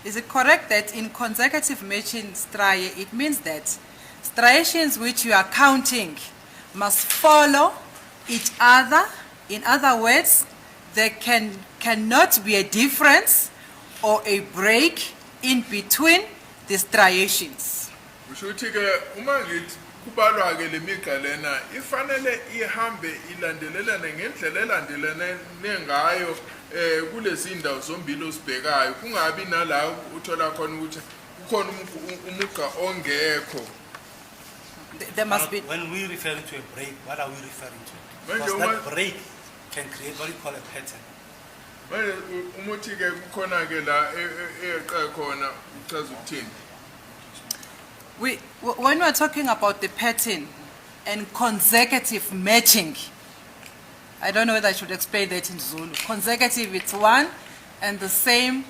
Is it correct that in consecutive matching stria, it means that striations which you are counting must follow each other? In other words, there cannot be a difference or a break in between the striations. Usho ukuthi ke uma ngithi kubalwa ke lemiga lena ifanele ihambe ilandelelane ngendlela elandelene ngayo kulezi indawo zombili osibhekayo, kungabi nala uthola khona ukuthi kukhona umuga ongekho. There must be. When we referring to a break, what are we referring to? Manje Because uma- that break can create what we call a pattern. Manje umuthi ke kukhona ke la eqe khona uchaza ukuthini? When we're talking about the pattern and consecutive matching, I don't know whether I should explain that in Zulu. Consecutive, it's 1 and the same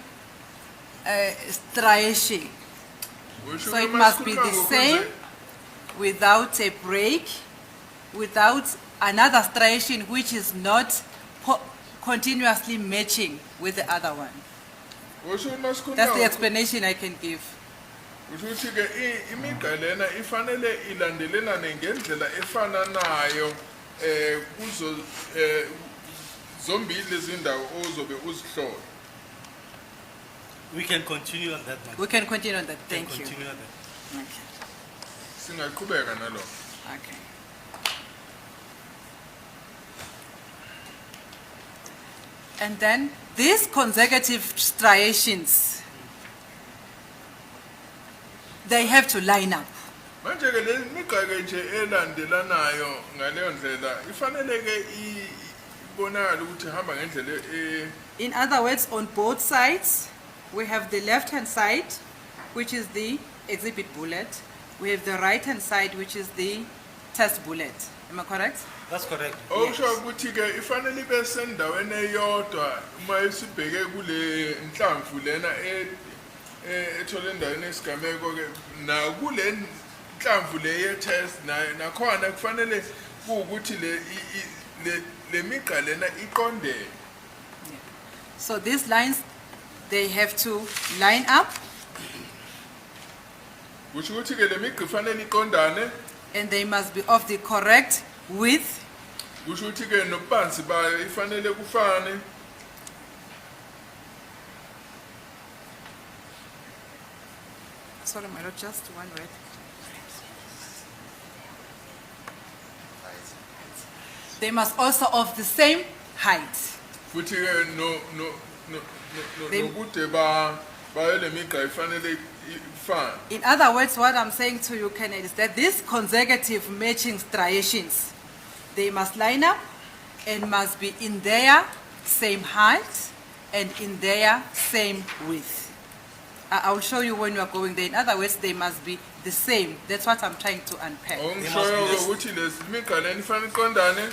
striation. Usho So it uma must be sikhuluma the ngokuze- same without a break, without another striation which is not continuously matching with the other one. Usho uma sikhuluma That's the explanation I can give. Usho ukuthi ke imiga lena ifanele ilandelelane ngendlela efananayo kuzo zombili izindawo ozobe uzihlola. We can continue on that one. We can continue on that. We can Thank you. continue on that. Okay. Singaqhubeka nalo. Okay. And then these consecutive striations, they have to line up. Manje ke le miga ke nje elandelanayo ngaleyo ndlela ifanele ke ibonakala ukuthi hamba ngendlela In other words, on both sides, we have the left-hand side, which is the exhibit bullet. We have the right-hand side, which is the test bullet. Am I correct? That's correct. okusho ukuthi ke ifanele ibe sendaweni eyodwa uma isibheke kule nhlamvu lena ethole endaweni esigameko ke na kule nhlamvu le ye test nakhona kufanele ukuthi le miga lena iqondene. So these lines, they have to line up. kusho ukuthi ke lemigqa ifanele iqondane and they must be of the correct width, kusho ukuthi ke nobubanzi bayo ifanele kufane sorry my lord, just one word. They must also of the same height. futhi ke They- nokude bayo lemigqa ifanele ifane. In other words, what I'm saying to you, Kenneth, is that these consecutive matching striations, they must line up and must be in their same height and in their same width. I will show you when you are going there. In other words, they must be the same. That's what I'm trying to unpack. Ongishoyo less. ukuthi lemigqa lena ifanele iqondane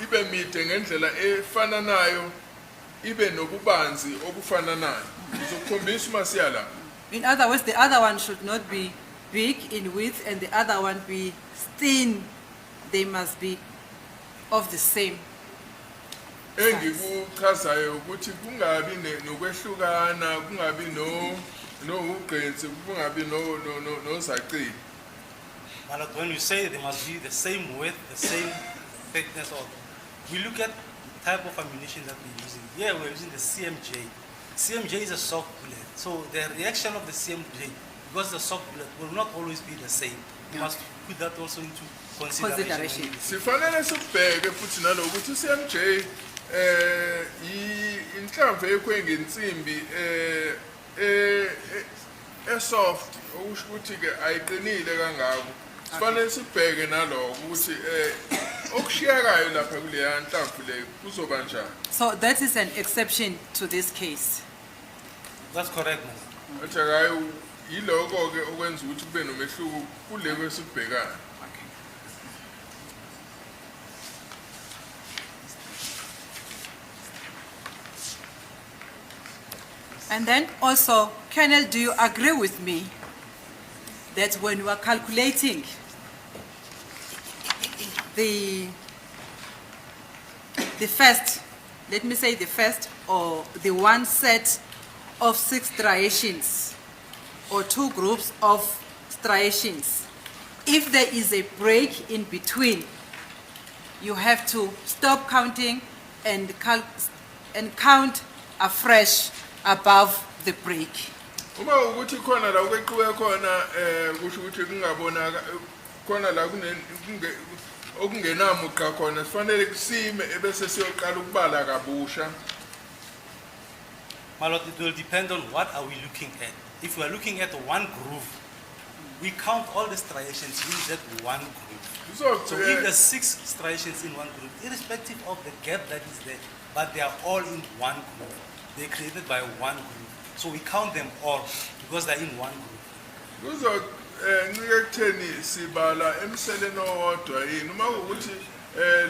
ibe mide ngendlela efananayo ibe nobubanzi obufananayo ngizokukhombisa uma siya la In other words, the other one should not be big in width and the other one be thin. They must be of the same. engikuchazayo ukuthi kungabi nokwehlukana kungabi ugqinsi kungabi nozacile My lord, when you say they must be the same width, the same thickness, or we look at the type of ammunition that we're using. Here we're using the CMJ. CMJ is a soft bullet. So the reaction of the CMJ, because the soft bullet will not always be the same. You must put that also into consideration. sifanele sikubheke futhi nalokuthi CMJ inhlamvu ekwengensimbi soft okusho ukuthi ke ayiqinile kangako sifanele sibheke naloko ukuthi okushiyakayo lapha kuleya nhlamvu leyo kuzoba njani So that is an exception to this case. That's correct, ma'am. athi akayi yiloko ke okwenza ukuthi kube nomehluko kule kwesikubhekayo And then also, Colonel, do you agree with me that when you are calculating the first, let me say the first or the one set of 6 striations or 2 groups of striations, if there is a break in between, you have to stop counting and count afresh above the break. uma ukuthi khona la kweqiwe khona kusho ukuthi kungabonaka khona la okungenamuqa khona sifanele kusime ebese siyoqala ukubala kabusha My lord, it will depend on what are we looking at. If we are looking at one groove, we count all the striations in that one groove. So if there's 6 striations in one groove, irrespective of the gap that is there, but they are all in one groove. They're created by one groove. So we count them all because they're in one groove. ncike kutheni sibala emseleni owodwa yini uma ukuthi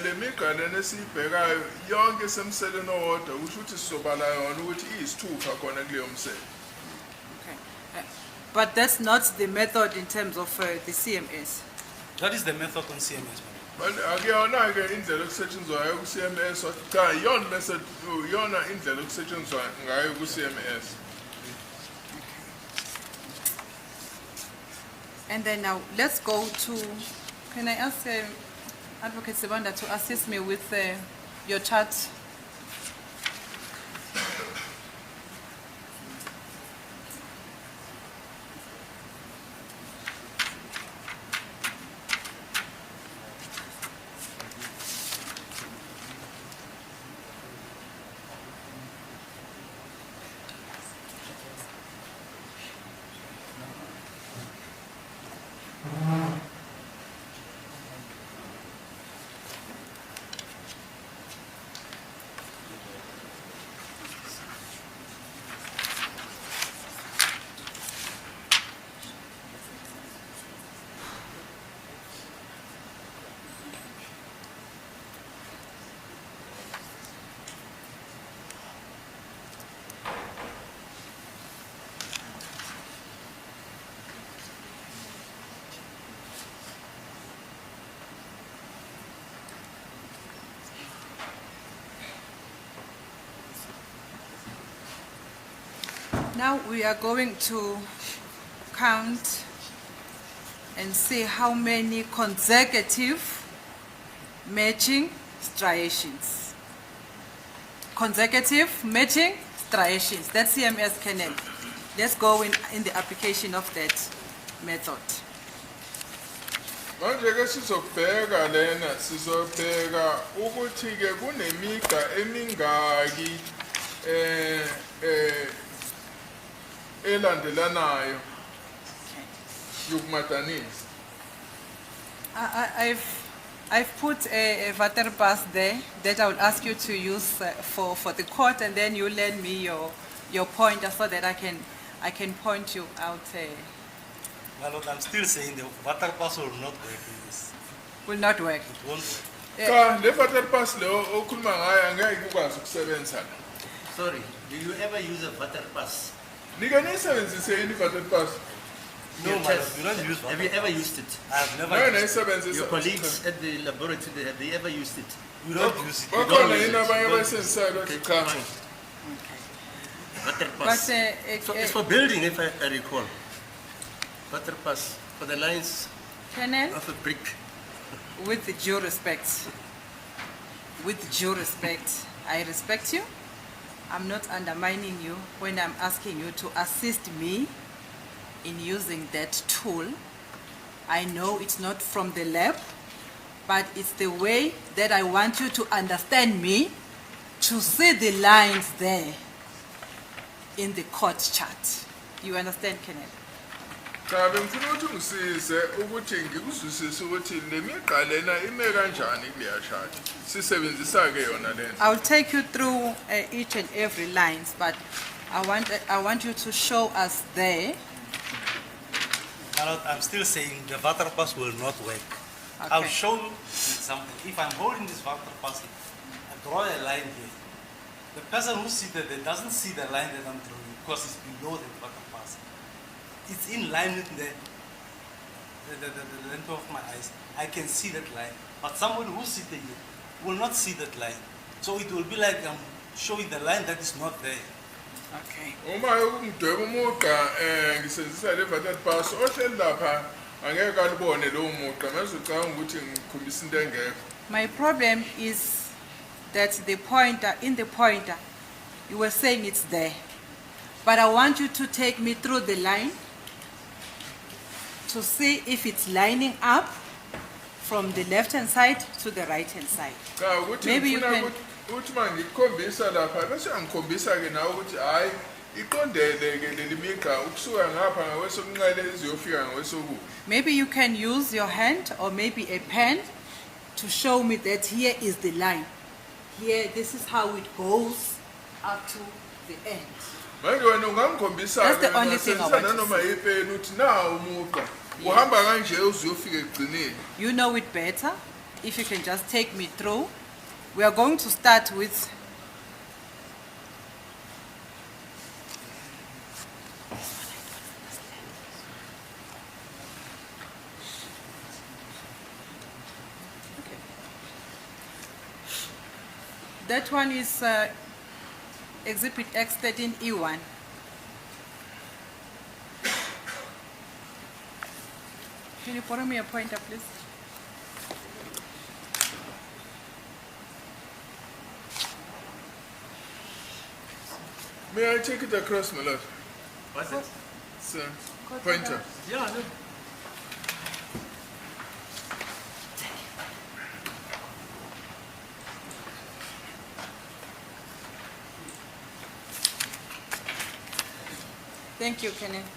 le migqa lena esiyibhekayo yonke semseleni owodwa kusho ukuthi sizobala yona ukuthi iyisithupha khona kuleyo msele Okay. But that's not the method in terms of the CMS. That is the method on CMS. akuyona-ke indlela okusetshenzwayo ku-CMS cha iyona indlela okusetshenzwa ngayo ku-CMS And then now let's go to, can I ask Advocate Sibanda to assist me with your chart? Now we are going to count and see how many consecutive matching striations. Consecutive matching striations. That's CMS kernel. Let's go in the application of that method. Manje ke sizobheka lena sizobheka ukuthi ke kunemiga emingaki elandelanayo yokumadanisa. I've put a waterpass there that I will ask you to use for the court, and then you lend me your pointer so that I can point you out. My lord, I'm still saying the water pass will not work in this. Will not work. It won't work. Cha le water pass lo okhuluma ngayo angeke ukwazi ukusebenza la. Sorry, do you ever use a water pass? Nike nisebenzise ini water pass? No, Your my lord, test. we don't use Have water you pass. ever used it? I've never Nayo used it. nayisebenzisa. Your colleagues at the laboratory, have they ever used it? We don't use it. don't Bakhona use yini it. abanye You don't use abayisebenzisayo it. bathi Okay, cha. fine. Water But pass. So it's for building, if I recall. Water pass for the lines Kernel, of a brick. with due respect, I respect you. I'm not undermining you when I'm asking you to assist me in using that tool. I know it's not from the lab, but it's the way that I want you to understand me, to see the lines there in the court chart. You understand, Kenneth? Cha bengifuna ukuthi ngisize ukuthi ngikuzwisise ukuthi le migqa lena ime kanjani kuleya chart. Sisebenzisa ke yona lena. I'll take you through each and every lines, but I want you to show us there. My lord, I'm still saying the water pass will not work. I'll Okay. show you something. If I'm holding this water pass, I draw a line here. The person who seated there doesn't see the line that I'm drawing because it's below the water pass. It's in line with the length of my eyes. I can see that line. But someone who's sitting here will not see that line. So it will be like I'm showing the line that is not there. Okay. Uma ukungidweba umugqa ngisebenzisa le water pass ohleli lapha angeke alibone lo mugqa mase ucanga ukuthi ngikhombisa into engekho. My problem is that in the pointer, you were saying it's there. But I want you to take me through the line to see if it's lining up from the left-hand side to the right-hand side. Cha ukuthi Maybe you ngifuna can- ukuthi mangikhombisa lapha bese angikhombisa ke nawe ukuthi hayi iqondele ke leli migqa ukusuka ngapha ngakwesokunxele iziyofika ngakwesokude. Maybe you can use your hand or maybe a pen to show me that here is the line. Here, this is how it goes up to the end. Manje wena ungangikhombisa That's ke the only thing I ngasebenzisa want to nanoma ipeni uthi nawo umugqa uhamba kanje uziyofika ekugcineni. You know it better. If you can just take me through. We are going to start with that one is Exhibit X13E1. Can you borrow me a pointer, please? May I take it across, my lord? What's it? It's a pointer. Yeah, no. Thank you, Kenneth.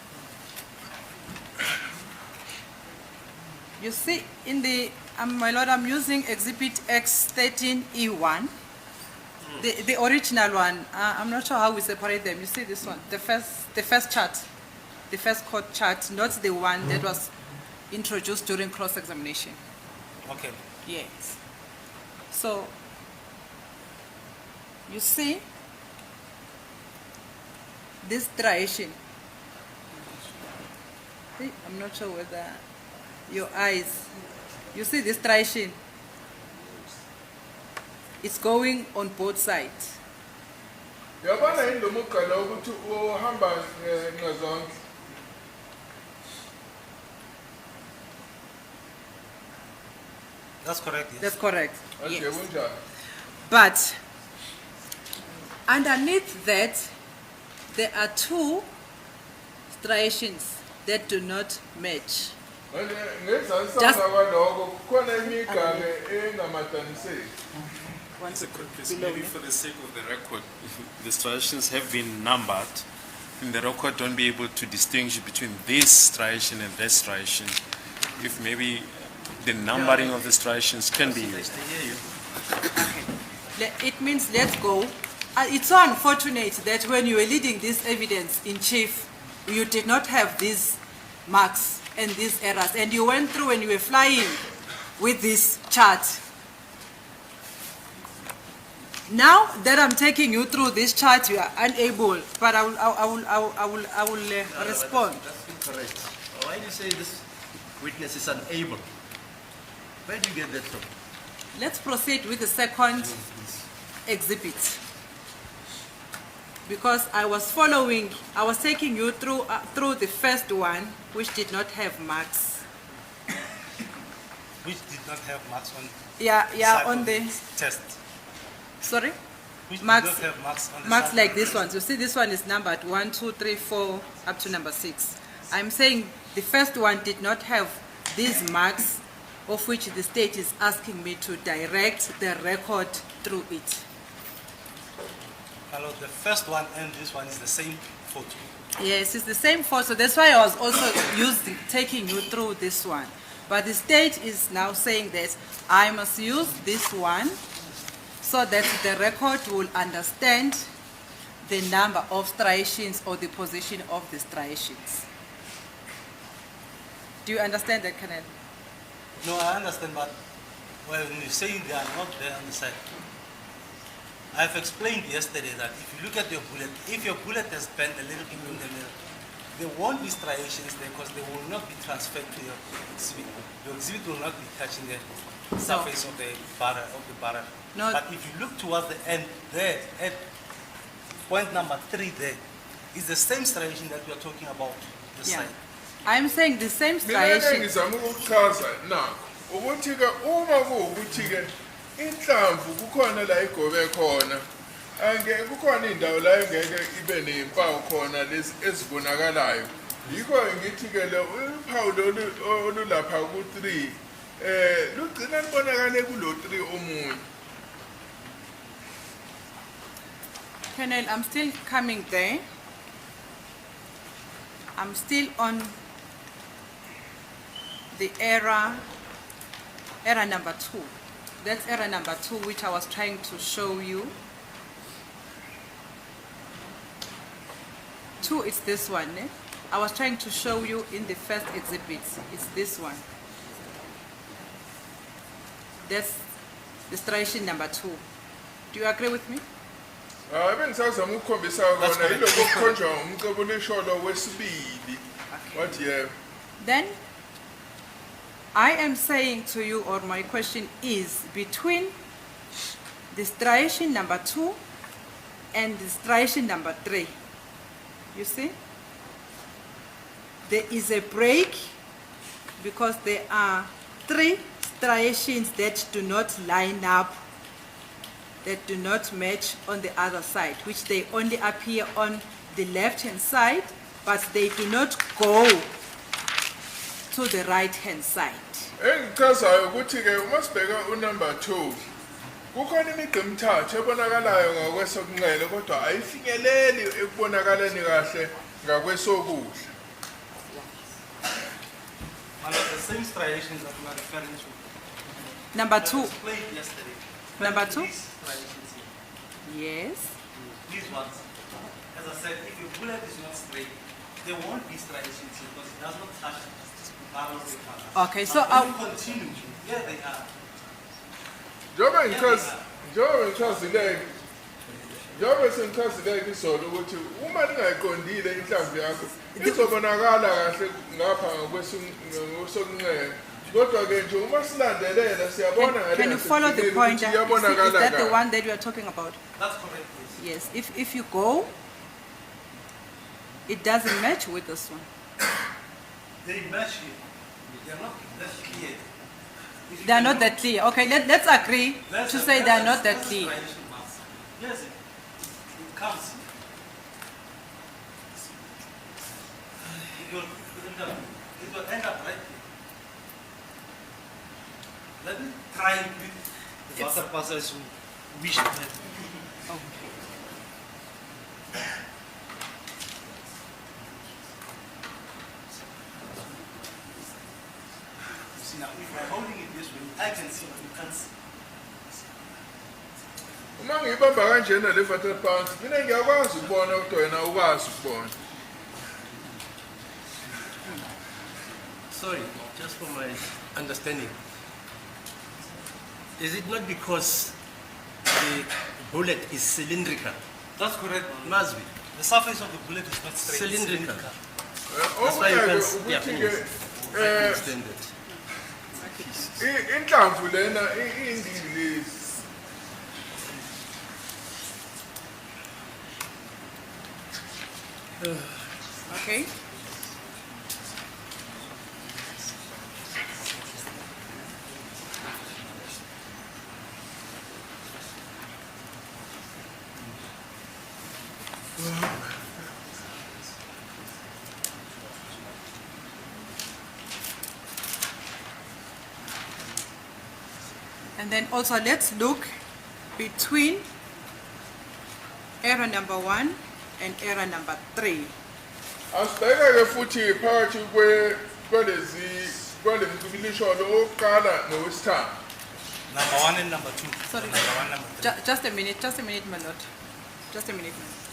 You see, in the, my lord, I'm using Exhibit X13E1, the original one. I'm not sure how we separate them. You see this one, the first chart, the first court chart, not the one that was introduced during cross-examination. Okay. Yes. So, you see, this striation. See, I'm not sure whether your eyes, you see this striation. It's going on both sides. Yabona yini lo mugqa lo ukuthi uhamba ngazonke. That's correct, yes. That's correct. Anje Yes. kunjani? But underneath that, there are two striations that do not match. Manje ngezansi Just- kwaloko kukhona imigqa engamadaniseki. It's maybe for the sake of the record, if the striations have been numbered, in the record don't be able to distinguish between this striation and that striation. If maybe the numbering of the striations can be used. It means let's go. It's so unfortunate that when you were leading this evidence in chief, you did not have these marks and these errors, and you went through and you were flying with this chart. Now that I'm taking you through this chart, you are unable, but I will respond. That's incorrect. Why do you say this witness is unable? Where do you get that from? Let's proceed with the second exhibit. Because I was taking you through the first one, which did not have marks. Which did not have marks on Yeah, side on of the, test. sorry? Which Marks, did not have marks on the marks side like of this the one. You see this one is numbered 1, 2, 3, 4, up to number 6. I'm saying the first one did not have these marks, of which the state is asking me to direct the record through it. Hello, the first one and this one is the same photo. Yes, it's the same photo. That's why I was also taking you through this one. But the state is now saying that I must use this one so that the record will understand the number of striations or the position of the striations. Do you understand that, Colonel? No, I understand, but when you're saying they are not there on the side, I've explained yesterday that if you look at your bullet, if your bullet has bent a little bit in the middle, there won't be striations there because they will not be transferred to your exhibit. Your exhibit will not be touching the surface of the barrel. No. But if you look towards the end there, at point number 3 there, is the same striation that we are talking about, the Yeah. side. I'm saying the same Mina ke striation. ngizama ukuchaza nakho ukuthi ke uma kuwukuthi ke inhlamvu kukhona la igobe khona angeke kukhona indawo la engeke ibe nezimpawu khona lezi ezibonakalayo yikho ngithi ke lo uphawu olulapha ku3 lugcina libonakale kulo 3 omunye. Colonel, I'm still coming there. I'm still on the error number 2. That's error number 2, which I was trying to show you. 2 is this one. Eh? I was trying to show you in the first exhibit. It's this one. That's the striation number 2. Do you agree with me? Bengisazama ukukhombisa kona yiloko kukhonjwa umcebulisholo wesibili. What yeah. Then, I am saying to you, or my question is, between the striation number 2 and the striation number 3, you see? There is a break because there are 3 striations that do not line up, that do not match on the other side, which they only appear on the left-hand side, but they do not go to the right-hand side. Engichazayo ukuthi ke uma sibheka unumber 2 kukhona imigqa emithathu ebonakalayo ngakwesokunxele kodwa ayifinyeleli ekubonakaleni kahle ngakwesokudla. And the same striations that we are referring to. Number I 2, explained yesterday. Number But 2? these striations here, yes. these ones, as I said, if your bullet is not straight, there won't be striations here because it does not touch the barrel of the gun. Okay, so But when you continue, here they are. Njengoba sengichazile isolo ukuthi uma ningayiqondile inhlamvu yakho izobonakala kahle ngapha ngakwesokunxele Kodwa ke nje uma silandelela siyabona ngale Can you follow the ngasekupheleni pointer? ukuthi Is iyabonakala that the kahle. one that we are talking about? That's correct, please. Yes, if you go, it doesn't match with this one. They match here. They are not that clear. If you They are can not look- that clear. Okay, let's agree That's to a- say they are not that that's a clear. triangle mass. Yes, it comes. It will end up right here. Let me try with the water passage wish. See now, if I'm holding it this way, I can see, but you can't see. Uma ngiyibamba kanjena le water pants mina ngiyakwazi ukubona kodwa wena ukwazi ukubona. Sorry, just for my understanding. Is it not because the bullet is cylindrical? That's correct. Must be. The surface of the bullet is not straight. it's Cylindrical. That's why you can ukuthi yeah, ke I understand it. inhlamvu lena indingilezi. Okay. And then also let's look between error number 1 and error number 3. Asibheke ke futhi phakathi kwalemcibilisholo oqala nowesithathu. Number 1 and number 2. Sorry. Number 1, number 3. Just a minute, my lord. Just a minute. My lord.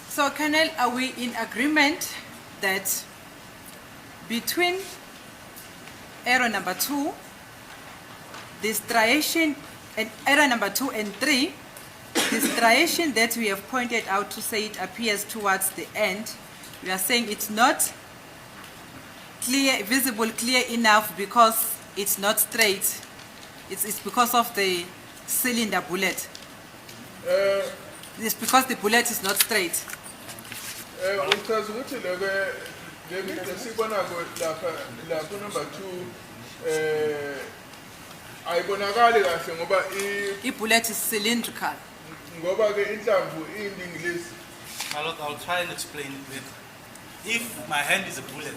So, Colonel, are we in agreement that between error number 2, the striation, and error number 2 and 3, the striation that we have pointed out to say it appears towards the end, we are saying it's not clear, visible, clear enough because it's not straight. It's because of the cylinder bullet. It's because the bullet is not straight. Uchaza ukuthi le midle sibonako lapha number 2 ayibonakali kahle ngoba The bullet is cylindrical. ngoba ke inhlamvu indingilezi. My lord, I'll try and explain it later. If my hand is a bullet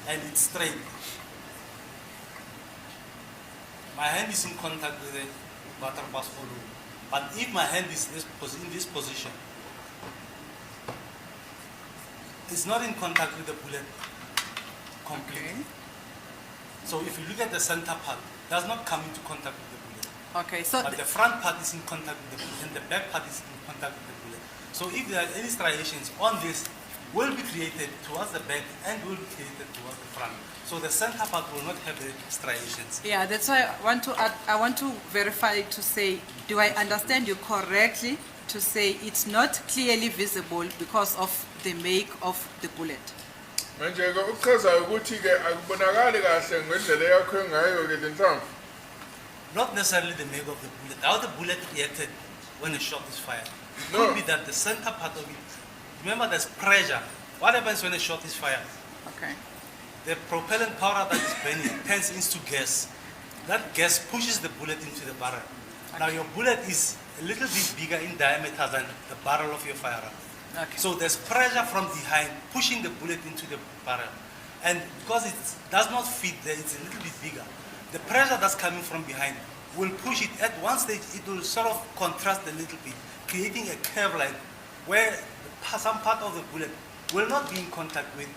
and it's straight, my hand is in contact with the butter pass follow. But if my hand is in this position, it's not in contact with the bullet completely. So if you look at the center part, it does not come into contact with the bullet. Okay, so But the front part is in contact with the bullet, and the back part is in contact with the bullet. So if there are any striations on this, will be created towards the back and will be created towards the front. So the center part will not have the striations. yeah, that's why I want to verify to say, do I understand you correctly to say it's not clearly visible because of the make of the bullet? Manje ke ukuchaza ukuthi ke akubonakali kahle ngendlela yakho ngayo ke lenhlamvu. Not necessarily the make of the bullet, how the bullet reacted when a shot is fired. It No. could be that the center part of it, remember there's pressure. What happens when a shot is fired? Okay. The propellant powder that is burning turns into gas. That gas pushes the bullet into the barrel. Now your bullet is a little bit bigger in diameter than the barrel of your firearm. Okay. So there's pressure from behind pushing the bullet into the barrel. And because it does not fit there, it's a little bit bigger. The pressure that's coming from behind will push it at one stage, it will sort of contrast a little bit, creating a curve line where some part of the bullet will not be in contact with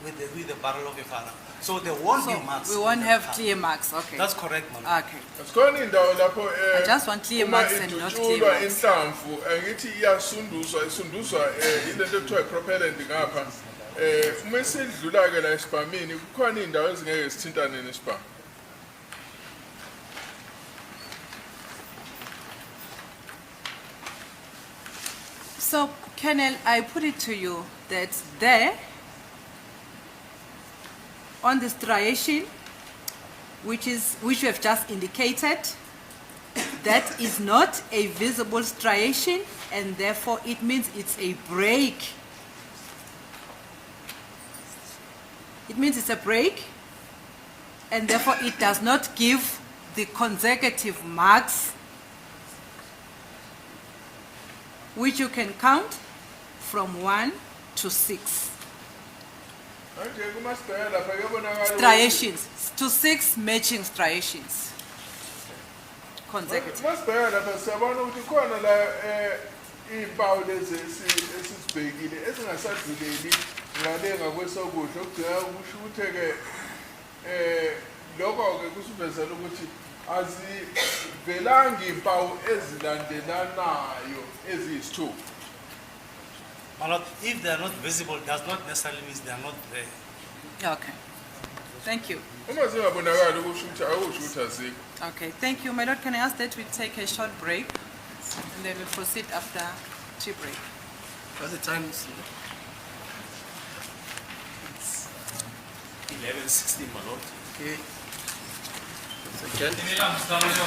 with the barrel of a firearm. So there won't be So marks. we in won't the have car. clear marks, okay. That's correct, Malord. Okay. Sikhona indawo lapho I just want clear uma marks and not clear idutshulwa marks. inhlamvu ngithi isunduzwa ile nto ekuthiwa propellant ngapha uma isidlula ke la esibhamini kukhona indawo ezingeke zithintane nesibhamu. So, Colonel, I put it to you that there, on the striation, which you have just indicated, that is not a visible striation, and therefore it means it's a break. It means it's a break, and therefore it does not give the consecutive marks which you can count from 1 to 6. Manje kuma sibheka lapha kuyabonakala Striations, to 6 matching striations. Consecutive. masibheka lapha siyabona ukuthi khona la impawu lezi esizibhekile ezingasadluleli ngale ngakwesokudla okudinga ukusho ukuthi ke lokho ke kusivezela ukuthi azivelanga impawu ezilandelanayo eziyisithupha. Malord, if they are not visible, does not necessarily mean they are not there. Okay. Thank you. Uma zingabonakali ukusho ukuthi akusho ukuthi azikho. Okay, thank you. My lord, can I ask that we take a short break and then we proceed after tea break? What's the time? 11:16, my lord. Okay. Second. Ini lang, setelah itu,